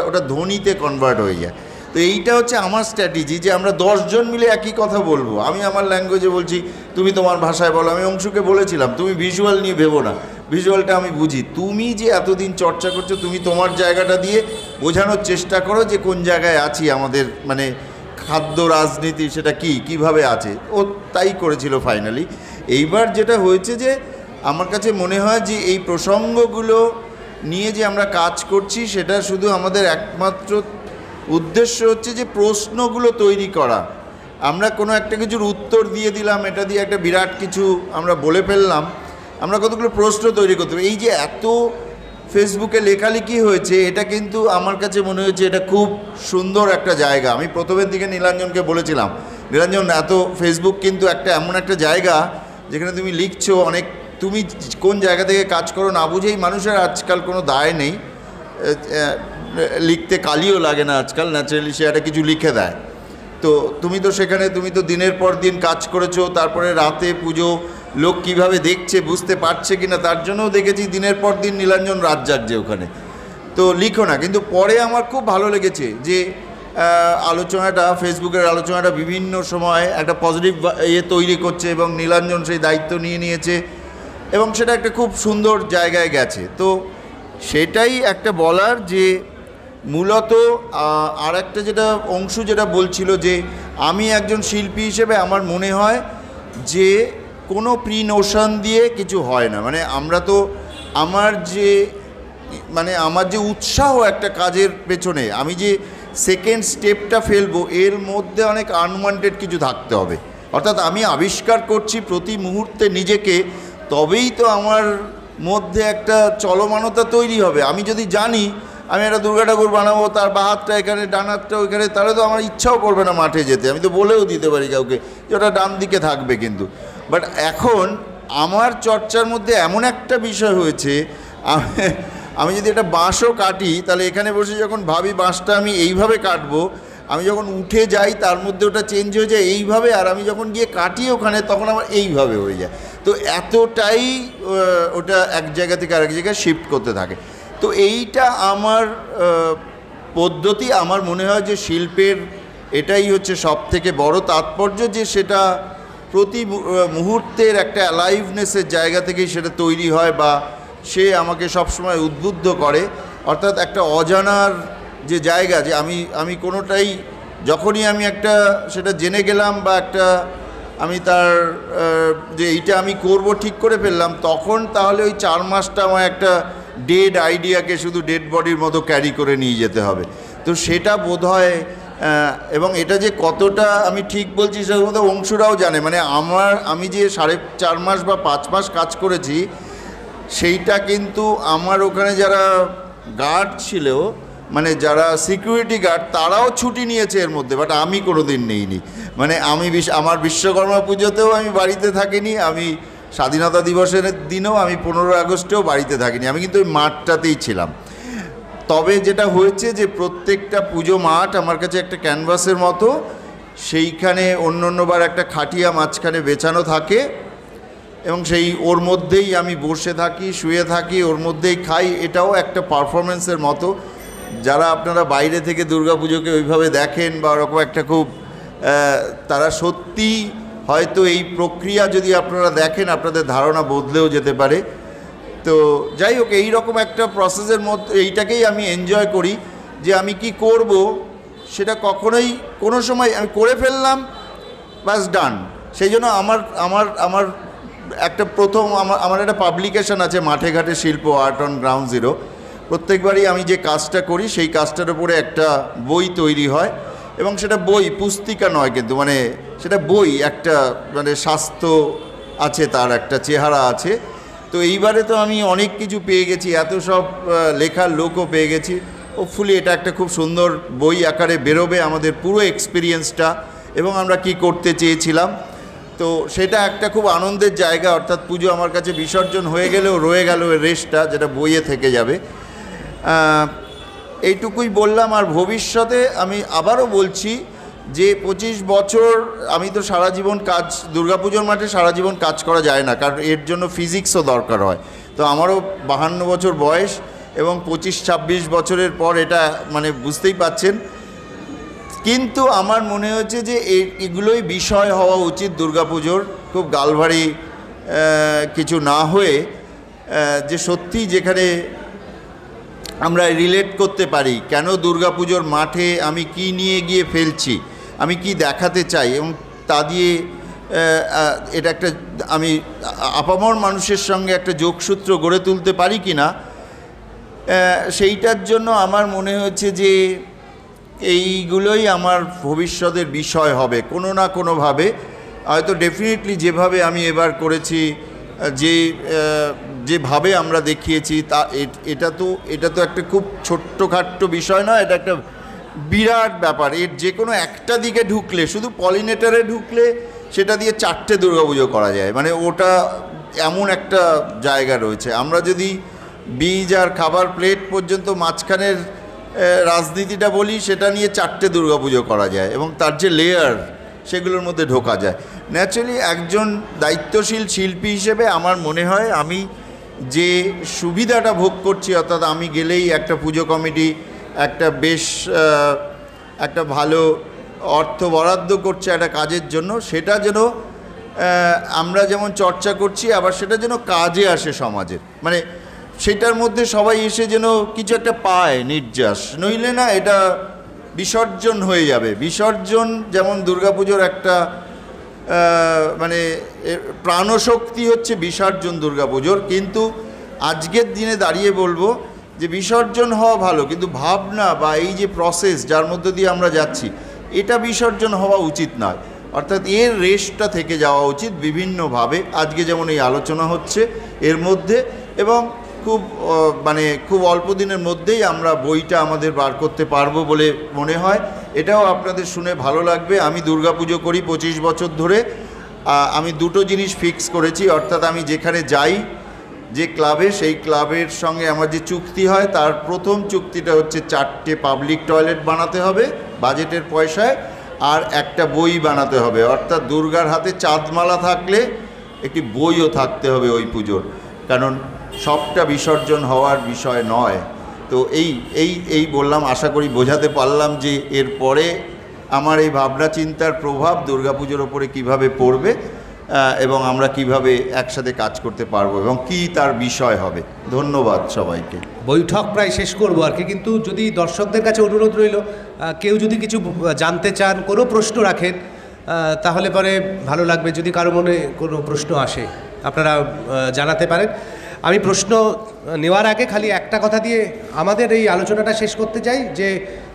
ওটা ধ্বনিতে কনভার্ট হয়ে যায়। তো এইটা হচ্ছে আমার স্ট্র্যাটেজি, যে আমরা 10 জন মিলে একই কথা বলবো। আমি আমার ল্যাঙ্গুয়েজে বলছি, তুমি তোমার ভাষায় বলো। আমি অংশুকে বলেছিলাম তুমি ভিজুয়াল নিয়ে ভেবো না, ভিজুয়ালটা আমি বুঝি। তুমি যে এতদিন চর্চা করছো, তুমি তোমার জায়গাটা দিয়ে বোঝানোর চেষ্টা করো যে কোন জায়গায় আছি, আমাদের মানে খাদ্য রাজনীতি সেটা কীভাবে আছে। ও তাই করেছিল ফাইনালি। এইবার যেটা হয়েছে যে আমার কাছে মনে হয় যে এই প্রসঙ্গগুলো নিয়ে যে আমরা কাজ করছি, সেটা শুধু আমাদের একমাত্র উদ্দেশ্য হচ্ছে যে প্রশ্নগুলো তৈরি করা। আমরা কোনো একটা কিছুর উত্তর দিয়ে দিলাম, এটা দিয়ে একটা বিরাট কিছু আমরা বলে ফেললাম, আমরা কতগুলো প্রশ্ন তৈরি করতে হবে। এই যে এত ফেসবুকে লেখালেখি হয়েছে, এটা কিন্তু আমার কাছে মনে হয়েছে এটা খুব সুন্দর একটা জায়গা। আমি প্রথমের দিকে নীলাঞ্জনকে বলেছিলাম, নীলাঞ্জন এত ফেসবুক কিন্তু এমন একটা জায়গা যেখানে তুমি লিখছো অনেক, তুমি কোন জায়গা থেকে কাজ করো না বুঝেই, মানুষের আজকাল কোনো দায় নেই, লিখতে কালিও লাগে না আজকাল, ন্যাচারালি সে একটা কিছু লিখে দেয়। তো তুমি তো সেখানে, তুমি তো দিনের পর দিন কাজ করেছো, তারপরে রাতে পুজো, লোক কিভাবে দেখছে, বুঝতে পারছে কিনা তার জন্যও দেখেছি দিনের পর দিন নীলাঞ্জন রাত জাগছে ওখানে। তো লিখো না, কিন্তু পরে আমার খুব ভালো লেগেছে যে আলোচনাটা, ফেসবুকের আলোচনাটা বিভিন্ন সময় একটা পজিটিভ তৈরি করছে, এবং নীলাঞ্জন সেই দায়িত্ব নিয়ে নিয়েছে, এবং সেটা একটা খুব সুন্দর জায়গায় গেছে। তো সেটাই একটা বলার যে মূলত আর একটা যেটা অংশু যেটা বলছিল, যে আমি একজন শিল্পী হিসেবে আমার মনে হয় যে কোনো প্রি নোশন দিয়ে কিছু হয় না। মানে আমরা তো আমার যে উৎসাহ একটা কাজের পেছনে, আমি যে সেকেন্ড স্টেপটা ফেলবো, এর মধ্যে অনেক আনওয়ান্টেড কিছু থাকতে হবে। অর্থাৎ আমি আবিষ্কার করছি প্রতি মুহূর্তে নিজেকে, তবেই তো আমার মধ্যে একটা চলমানতা তৈরি হবে। আমি যদি জানি আমি একটা দুর্গা ঠাকুর বানাবো, তার বা হাতটা এখানে, ডান হাতটা ওইখানে, তাহলে তো আমার ইচ্ছাও করবে না মাঠে যেতে। আমি তো বলেও দিতে পারি কাউকে যে ওটা ডান দিকে থাকবে, কিন্তু বাট এখন আমার চর্চার মধ্যে এমন একটা বিষয় হয়েছে, আমি যদি একটা বাঁশও কাটি, তাহলে এখানে বসে যখন ভাবি বাঁশটা আমি এইভাবে কাটবো, আমি যখন উঠে যাই তার মধ্যে ওটা চেঞ্জ হয়ে যায় এইভাবে, আর আমি যখন গিয়ে কাটি ওখানে, তখন আমার এইভাবে হয়ে যায়। তো এতটাই ওটা এক জায়গা থেকে আরেক জায়গায় শিফট করতে থাকে। তো এইটা আমার পদ্ধতি। আমার মনে হয় যে শিল্পের এটাই হচ্ছে সবথেকে বড় তাৎপর্য, যে সেটা প্রতি মুহূর্তের একটা অ্যালাইভনেসের জায়গা থেকেই সেটা তৈরি হয়, বা সে আমাকে সবসময় উদ্বুদ্ধ করে। অর্থাৎ একটা অজানার যে জায়গা, যে আমি কোনোটাই, যখনই আমি একটা সেটা জেনে গেলাম, বা একটা আমি তার যে এইটা আমি করব ঠিক করে ফেললাম, তখন তাহলে ওই 4 মাসটা আমার একটা ডেড আইডিয়াকে শুধু ডেড বডির মতো ক্যারি করে নিয়ে যেতে হবে। তো সেটা বোধহয়, এবং এটা যে কতটা আমি ঠিক বলছি সেটা বোধহয় অংশুরাও জানে। মানে আমি যে 4.5 মাস বা 5 মাস কাজ করেছি, সেইটা কিন্তু আমার ওখানে যারা গার্ড ছিল, মানে যারা সিকিউরিটি গার্ড, তারাও ছুটি নিয়েছে এর মধ্যে, বাট আমি কোনো দিন নেইনি। মানে আমার বিশ্বকর্মা পুজোতেও আমি বাড়িতে থাকিনি, আমি স্বাধীনতা দিবসের দিনেও, আমি 15 আগস্টেও বাড়িতে থাকিনি, আমি কিন্তু ওই মাঠটাতেই ছিলাম। তবে যেটা হয়েছে যে প্রত্যেকটা পুজো মাঠ আমার কাছে একটা ক্যানভাসের মতো, সেইখানে অন্যবার একটা খাটিয়া মাঝখানে বেছানো থাকে এবং সেই ওর মধ্যেই আমি বসে থাকি, শুয়ে থাকি, ওর মধ্যেই খাই। এটাও একটা পারফরমেন্সের মতো। যারা আপনারা বাইরে থেকে দুর্গাপুজোকে ওইভাবে দেখেন বা ওরকম একটা খুব তারা সত্যি হয়তো এই প্রক্রিয়া যদি আপনারা দেখেন আপনাদের ধারণা বদলেও যেতে পারে। তো যাই হোক, এইরকম একটা প্রসেসের মধ্যে এইটাকেই আমি এনজয় করি যে আমি কি করব সেটা কখনোই কোনো সময় আমি করে ফেললাম, বাস ডান। সেই জন্য আমার একটা প্রথম আমার একটা পাবলিকেশন আছে মাঠে ঘাটে শিল্প, আর্ট অন গ্রাউন্ড জিরো। প্রত্যেকবারই আমি যে কাজটা করি সেই কাজটার উপরে একটা বই তৈরি হয় এবং সেটা বই, পুস্তিকা নয় কিন্তু, মানে সেটা বই, একটা মানে স্বাস্থ্য আছে, তার একটা চেহারা আছে। তো এইবারে তো আমি অনেক কিছু পেয়ে গেছি, এত সব লেখার লোকও পেয়ে গেছি। হোপফুলি এটা একটা খুব সুন্দর বই আকারে বেরোবে আমাদের পুরো এক্সপিরিয়েন্সটা এবং আমরা কি করতে চেয়েছিলাম। তো সেটা একটা খুব আনন্দের জায়গা। অর্থাৎ পুজো আমার কাছে বিসর্জন হয়ে গেলেও রয়ে গেল রেশটা, যেটা বইয়ে থেকে যাবে। এইটুকুই বললাম। আর ভবিষ্যতে আমি আবারও বলছি যে 25 বছর আমি তো সারা জীবন কাজ, দুর্গাপুজোর মাঠে সারা জীবন কাজ করা যায় না, কারণ এর জন্য ফিজিক্সও দরকার হয়। তো আমারও 52 বছর বয়স এবং 25-26 বছরের পর এটা মানে বুঝতেই পাচ্ছেন। কিন্তু আমার মনে হচ্ছে যে এগুলোই বিষয় হওয়া উচিত দুর্গাপুজোর, খুব গালভারি কিছু না হয়ে, যে সত্যি যেখানে আমরা রিলেট করতে পারি কেন দুর্গাপুজোর মাঠে আমি কি নিয়ে গিয়ে ফেলছি, আমি কি দেখাতে চাই, এবং তা দিয়ে এটা একটা আমি আপামর মানুষের সঙ্গে একটা যোগসূত্র গড়ে তুলতে পারি কি না, সেইটার জন্য আমার মনে হচ্ছে যে এইগুলোই আমার ভবিষ্যতের বিষয় হবে কোনো না কোনোভাবে। হয়তো ডেফিনেটলি যেভাবে আমি এবার করেছি, যেভাবে আমরা দেখিয়েছি, তা এটা তো একটা খুব ছোট্টখাট্ট বিষয় নয়, এটা একটা বিরাট ব্যাপার। এর যে কোনো একটা দিকে ঢুকলে, শুধু পলিনেটারে ঢুকলে সেটা দিয়ে 4টে দুর্গাপুজো করা যায়, মানে ওটা এমন একটা জায়গা রয়েছে। আমরা যদি বীজ আর খাবার প্লেট পর্যন্ত মাঝখানের রাজনীতিটা বলি, সেটা নিয়ে 4টে দুর্গাপুজো করা যায় এবং তার যে লেয়ার সেগুলোর মধ্যে ঢোকা যায়। ন্যাচারালি একজন দায়িত্বশীল শিল্পী হিসেবে আমার মনে হয় আমি যে সুবিধাটা ভোগ করছি, অর্থাৎ আমি গেলেই একটা পুজো কমিটি একটা বেশ একটা ভালো অর্থ বরাদ্দ করছে একটা কাজের জন্য, সেটা যেন আমরা যেমন চর্চা করছি আবার সেটা যেন কাজে আসে সমাজের, মানে সেটার মধ্যে সবাই এসে যেন কিছু একটা পায় নির্যাস, নইলে না এটা বিসর্জন হয়ে যাবে। বিসর্জন যেমন দুর্গাপুজোর একটা মানে প্রাণশক্তি হচ্ছে বিসর্জন দুর্গাপুজোর, কিন্তু আজকের দিনে দাঁড়িয়ে বলবো যে বিসর্জন হওয়া ভালো, কিন্তু ভাবনা বা এই যে প্রসেস যার মধ্য দিয়ে আমরা যাচ্ছি, এটা বিসর্জন হওয়া উচিত নয়। অর্থাৎ এর রেশটা থেকে যাওয়া উচিত বিভিন্নভাবে। আজকে যেমন এই আলোচনা হচ্ছে এর মধ্যে, এবং খুব অল্প দিনের মধ্যেই আমরা বইটা আমাদের বার করতে পারবো বলে মনে হয়। এটাও আপনাদের শুনে ভালো লাগবে। আমি দুর্গাপুজো করি 25 বছর ধরে। আমি দুটো জিনিস ফিক্স করেছি, অর্থাৎ আমি যেখানে যাই যে ক্লাবে, সেই ক্লাবের সঙ্গে আমার যে চুক্তি হয়, তার প্রথম চুক্তিটা হচ্ছে 4টে পাবলিক টয়লেট বানাতে হবে বাজেটের পয়সায়, আর একটা বই বানাতে হবে। অর্থাৎ দুর্গার হাতে চাঁদমালা থাকলে একটি বইও থাকতে হবে ওই পুজোর, কারণ সবটা বিসর্জন হওয়ার বিষয় নয়। তো এই বললাম, আশা করি বোঝাতে পারলাম যে এরপরে আমার এই ভাবনা চিন্তার প্রভাব দুর্গাপুজোর ওপরে কীভাবে পড়বে এবং আমরা কিভাবে একসাথে কাজ করতে পারবো এবং কি তার বিষয় হবে। ধন্যবাদ সবাইকে। বৈঠক প্রায় শেষ করবো আর কি, কিন্তু যদি দর্শকদের কাছে অনুরোধ রইল, কেউ যদি কিছু জানতে চান, কোনো প্রশ্ন রাখেন, তাহলে পরে ভালো লাগবে। যদি কারো মনে কোনো প্রশ্ন আসে আপনারা জানাতে পারেন। আমি প্রশ্ন নেওয়ার আগে খালি একটা কথা দিয়ে আমাদের এই আলোচনাটা শেষ করতে চাই যে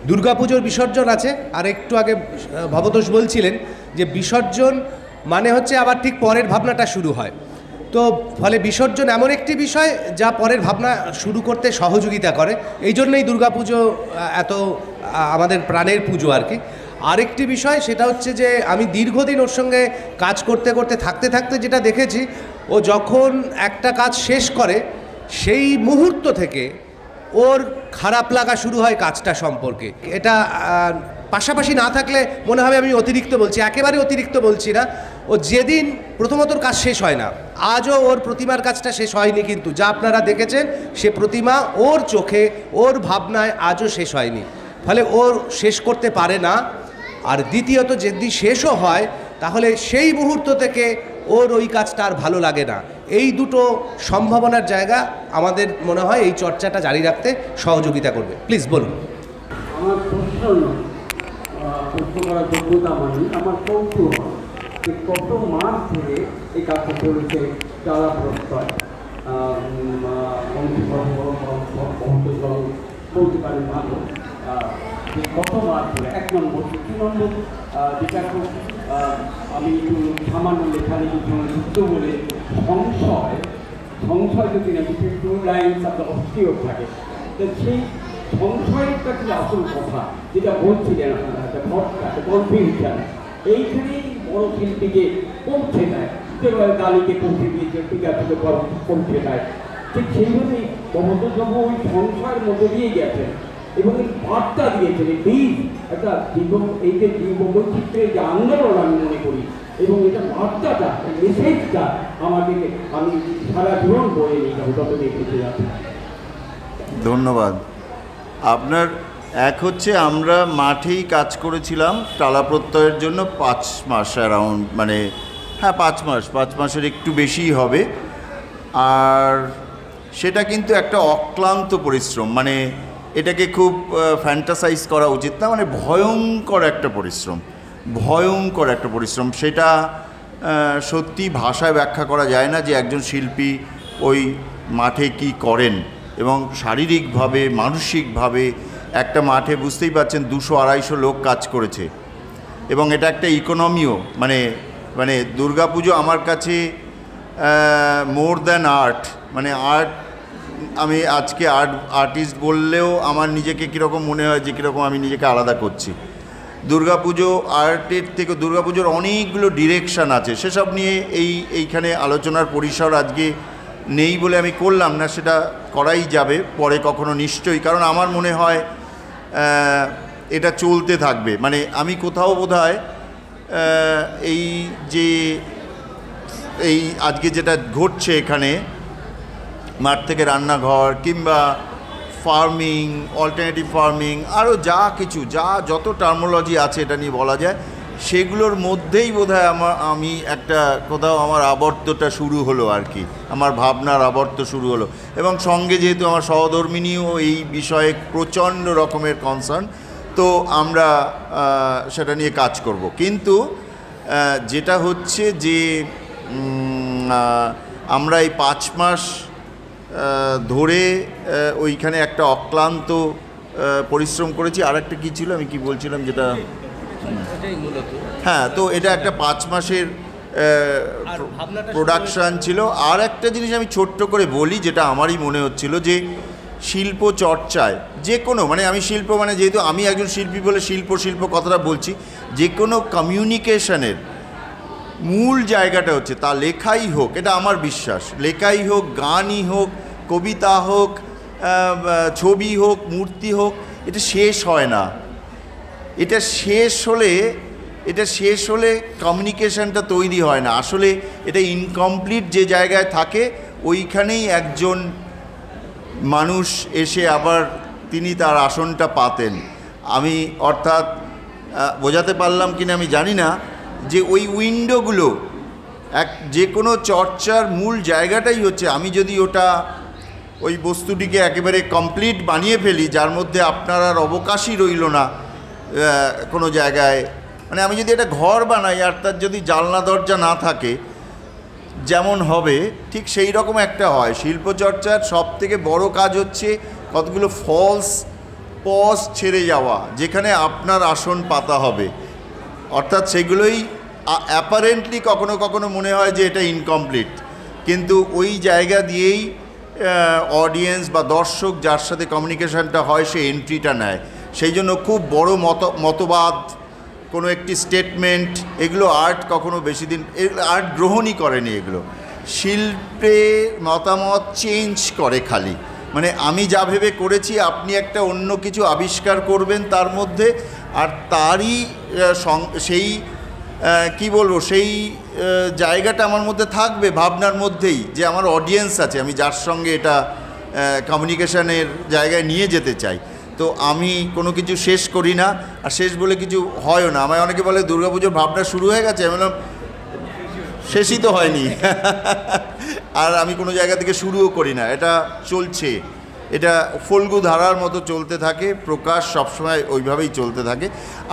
দুর্গাপুজোর বিসর্জন আছে, আর একটু আগে ভবতোষ বলছিলেন যে বিসর্জন মানে হচ্ছে আবার ঠিক পরের ভাবনাটা শুরু হয়। তো ফলে বিসর্জন এমন একটি বিষয় যা পরের ভাবনা শুরু করতে সহযোগিতা করে। এই জন্যই দুর্গাপুজো এত আমাদের প্রাণের পুজো আর কি। আরেকটি বিষয় সেটা হচ্ছে যে আমি দীর্ঘদিন ওর সঙ্গে কাজ করতে করতে থাকতে যেটা দেখেছি, ও যখন একটা কাজ শেষ করে সেই মুহূর্ত থেকে ওর খারাপ লাগা শুরু হয় কাজটা সম্পর্কে। এটা পাশাপাশি না থাকলে মনে হবে আমি অতিরিক্ত বলছি, একেবারে অতিরিক্ত বলছি না। ও যেদিন প্রথমত কাজ শেষ হয় না, আজও ওর প্রতিমার কাজটা শেষ হয়নি, কিন্তু যা আপনারা দেখেছেন সে প্রতিমা ওর চোখে ওর ভাবনায় আজও শেষ হয়নি, ফলে ওর শেষ করতে পারে না। আর দ্বিতীয়ত যদি শেষও হয় তাহলে সেই মুহূর্ত থেকে ওর ওই কাজটা আর ভালো লাগে না। এই দুটো সম্ভাবনার জায়গা আমাদের মনে হয় এই চর্চাটা জারি রাখতে সহযোগিতা করবে। প্লিজ বলুন। আমার প্রশ্ন করার যোগ্যতা মানে আমার কৌতূহল যে কত মাস ধরে এই কাজটা করেছে যারা প্রত্যয় বলতে পারেন ভালো, যে কত মাস ধরে, 1 নম্বর। 2 নম্বর যেটা খুব আমি একটু সামান্য লেখালেখি যুক্ত বলে সংশয় যদি না কিছু 2 লাইনস আপনার অস্থির থাকে, তো সেই সংশয়টা কি আসল কথা যেটা বলছিলেন আপনারা, একটা ভরসা, একটা কনফিউশন, এইখানেই বড় শিল্পীকে পৌঁছে দেয়। যেভাবে গালিকে পৌঁছে দিয়েছে, টিকাকে পৌঁছে দেয়, ঠিক সেইভাবেই মমতাজবাবু ওই সংশয়ের মধ্যে দিয়ে গেছেন এবং এই বার্তা দিয়েছেন। এই বীজ একটা জীবন, এই যে জীববৈচিত্র্যের যে আন্দোলন আমি মনে করি, এবং এটা বার্তাটা, এই মেসেজটা আমাদেরকে আমি সারা জীবন বয়ে নিয়ে যাবো যত দেখতে যাচ্ছি। ধন্যবাদ। আপনার এক হচ্ছে আমরা মাঠেই কাজ করেছিলাম টালা প্রত্যয়ের জন্য 5 মাস অ্যারাউন্ড, মানে হ্যাঁ 5 মাসের একটু বেশিই হবে। আর সেটা কিন্তু একটা অক্লান্ত পরিশ্রম, মানে এটাকে খুব ফ্যান্টাসাইজ করা উচিত না, মানে ভয়ঙ্কর একটা পরিশ্রম। সেটা সত্যি ভাষায় ব্যাখ্যা করা যায় না যে একজন শিল্পী ওই মাঠে কি করেন, এবং শারীরিকভাবে মানসিকভাবে একটা মাঠে বুঝতেই পারছেন 200-250 লোক কাজ করেছে, এবং এটা একটা ইকোনমিও, মানে দুর্গাপুজো আমার কাছে মোর দ্যান আর্ট, মানে আর্ট, আমি আজকে আর্টিস্ট বললেও আমার নিজেকে কীরকম মনে হয় যে কীরকম আমি নিজেকে আলাদা করছি। দুর্গাপুজো আর্টের থেকে, দুর্গাপুজোর অনেকগুলো ডিরেকশান আছে, সেসব নিয়ে এইখানে আলোচনার পরিসর আজকে নেই বলে আমি করলাম না, সেটা করাই যাবে পরে কখনো নিশ্চয়ই, কারণ আমার মনে হয় এটা চলতে থাকবে। মানে আমি কোথাও বোধহয় এই যে এই আজকে যেটা ঘটছে এখানে, মাঠ থেকে রান্নাঘর কিংবা ফার্মিং, অল্টারনেটিভ ফার্মিং, আরও যা কিছু যত টার্মোলজি আছে এটা নিয়ে বলা যায়, সেগুলোর মধ্যেই বোধহয় আমি একটা কোথাও আমার আবর্তটা শুরু হলো আর কি, আমার ভাবনার আবর্ত শুরু হলো। এবং সঙ্গে যেহেতু আমার সহধর্মিণীও এই বিষয়ে প্রচণ্ড রকমের কনসার্ন, তো আমরা সেটা নিয়ে কাজ করব। কিন্তু যেটা হচ্ছে যে আমরা এই 5 মাস ধরে ওইখানে একটা অক্লান্ত পরিশ্রম করেছি। আর একটা কী ছিল, আমি কি বলছিলাম যেটা, হ্যাঁ, তো এটা একটা 5 মাসের প্রোডাকশান ছিল। আর একটা জিনিস আমি ছোট্ট করে বলি, যেটা আমারই মনে হচ্ছিল, যে শিল্প চর্চায় যে কোনো, মানে আমি শিল্প, মানে যেহেতু আমি একজন শিল্পী বলে শিল্প কথাটা বলছি, যে কোনো কমিউনিকেশনের মূল জায়গাটা হচ্ছে তা লেখাই হোক, এটা আমার বিশ্বাস, লেখাই হোক, গানই হোক, কবিতা হোক, ছবি হোক, মূর্তি হোক, এটা শেষ হয় না। এটা শেষ হলে কমিউনিকেশনটা তৈরি হয় না। আসলে এটা ইনকমপ্লিট যে জায়গায় থাকে, ওইখানেই একজন মানুষ এসে আবার তিনি তার আসনটা পাতেন। আমি অর্থাৎ বোঝাতে পারলাম কিনা আমি জানি না, যে ওই উইন্ডোগুলো যে কোনো চর্চার মূল জায়গাটাই হচ্ছে, আমি যদি ওই বস্তুটিকে একেবারে কমপ্লিট বানিয়ে ফেলি, যার মধ্যে আপনার আর অবকাশই রইল না কোনো জায়গায়, মানে আমি যদি একটা ঘর বানাই আর তার যদি জানলা দরজা না থাকে যেমন হবে, ঠিক সেই রকম একটা হয়। শিল্পচর্চার সবথেকে বড় কাজ হচ্ছে কতগুলো ফলস পজ ছেড়ে যাওয়া, যেখানে আপনার আসন পাতা হবে। অর্থাৎ সেগুলোই অ্যাপারেন্টলি কখনো কখনো মনে হয় যে এটা ইনকমপ্লিট, কিন্তু ওই জায়গা দিয়েই অডিয়েন্স বা দর্শক যার সাথে কমিউনিকেশনটা হয় সে এন্ট্রিটা নেয়। সেই জন্য খুব বড় মতবাদ, কোনো একটি স্টেটমেন্ট, এগুলো আর্ট কখনো বেশি দিন আর্ট গ্রহণই করেনি। এগুলো শিল্পের মতামত চেঞ্জ করে খালি, মানে আমি যা ভেবে করেছি আপনি একটা অন্য কিছু আবিষ্কার করবেন তার মধ্যে, আর তারই সেই কি বলবো, সেই জায়গাটা আমার মধ্যে থাকবে, ভাবনার মধ্যেই, যে আমার অডিয়েন্স আছে, আমি যার সঙ্গে এটা কমিউনিকেশনের জায়গায় নিয়ে যেতে চাই। তো আমি কোনো কিছু শেষ করি না, আর শেষ বলে কিছু হয়ও না। আমায় অনেকে বলে দুর্গাপুজোর ভাবনা শুরু হয়ে গেছে, আমি বললাম শেষই তো হয়নি। আর আমি কোনো জায়গা থেকে শুরুও করি না, এটা চলছে, এটা ফল্গু ধারার মতো চলতে থাকে, প্রকাশ সবসময় ওইভাবেই চলতে থাকে।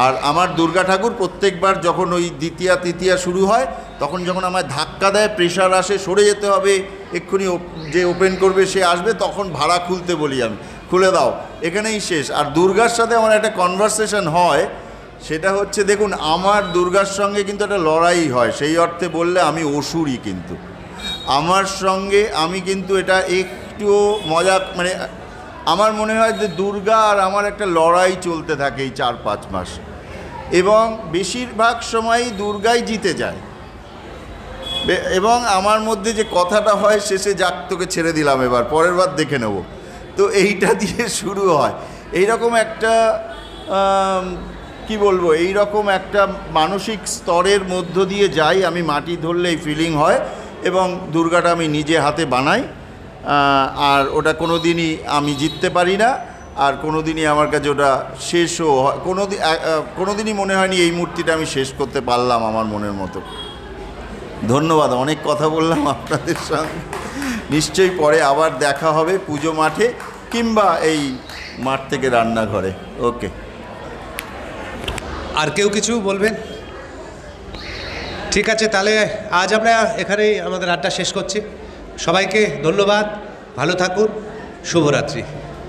আর আমার দুর্গা ঠাকুর প্রত্যেকবার যখন ওই দ্বিতীয়া তৃতীয়া শুরু হয়, তখন যখন আমায় ধাক্কা দেয়, প্রেশার আসে, সরে যেতে হবে, এক্ষুনি যে ওপেন করবে সে আসবে, তখন ভাড়া খুলতে বলি আমি, খুলে দাও, এখানেই শেষ। আর দুর্গার সাথে আমার একটা কনভারসেশন হয়, সেটা হচ্ছে, দেখুন আমার দুর্গার সঙ্গে কিন্তু একটা লড়াই হয়, সেই অর্থে বললে আমি অসুরই, কিন্তু আমার সঙ্গে আমি কিন্তু এটা একটুও মজা, মানে আমার মনে হয় যে দুর্গা আর আমার একটা লড়াই চলতে থাকে এই 4-5 মাস, এবং বেশিরভাগ সময়ই দুর্গাই জিতে যায়। এবং আমার মধ্যে যে কথাটা হয়, শেষে যাক তোকে ছেড়ে দিলাম, এবার পরের বার দেখে নেব, তো এইটা দিয়ে শুরু হয়। এইরকম একটা কি বলবো, এইরকম একটা মানসিক স্তরের মধ্য দিয়ে যাই আমি, মাটি ধরলেই ফিলিং হয়, এবং দুর্গাটা আমি নিজে হাতে বানাই, আর ওটা কোনো দিনই আমি জিততে পারি না, আর কোনো দিনই আমার কাছে ওটা শেষও হয়, কোনো দিনই মনে হয়নি এই মূর্তিটা আমি শেষ করতে পারলাম আমার মনের মতো। ধন্যবাদ, অনেক কথা বললাম আপনাদের সঙ্গে। নিশ্চয়ই পরে আবার দেখা হবে পুজো মাঠে, কিংবা এই মাঠ থেকে রান্নাঘরে। ওকে, আর কেউ কিছু বলবেন? ঠিক আছে, তাহলে আজ আমরা এখানেই আমাদের আড্ডা শেষ করছি। সবাইকে ধন্যবাদ, ভালো থাকুন, শুভরাত্রি।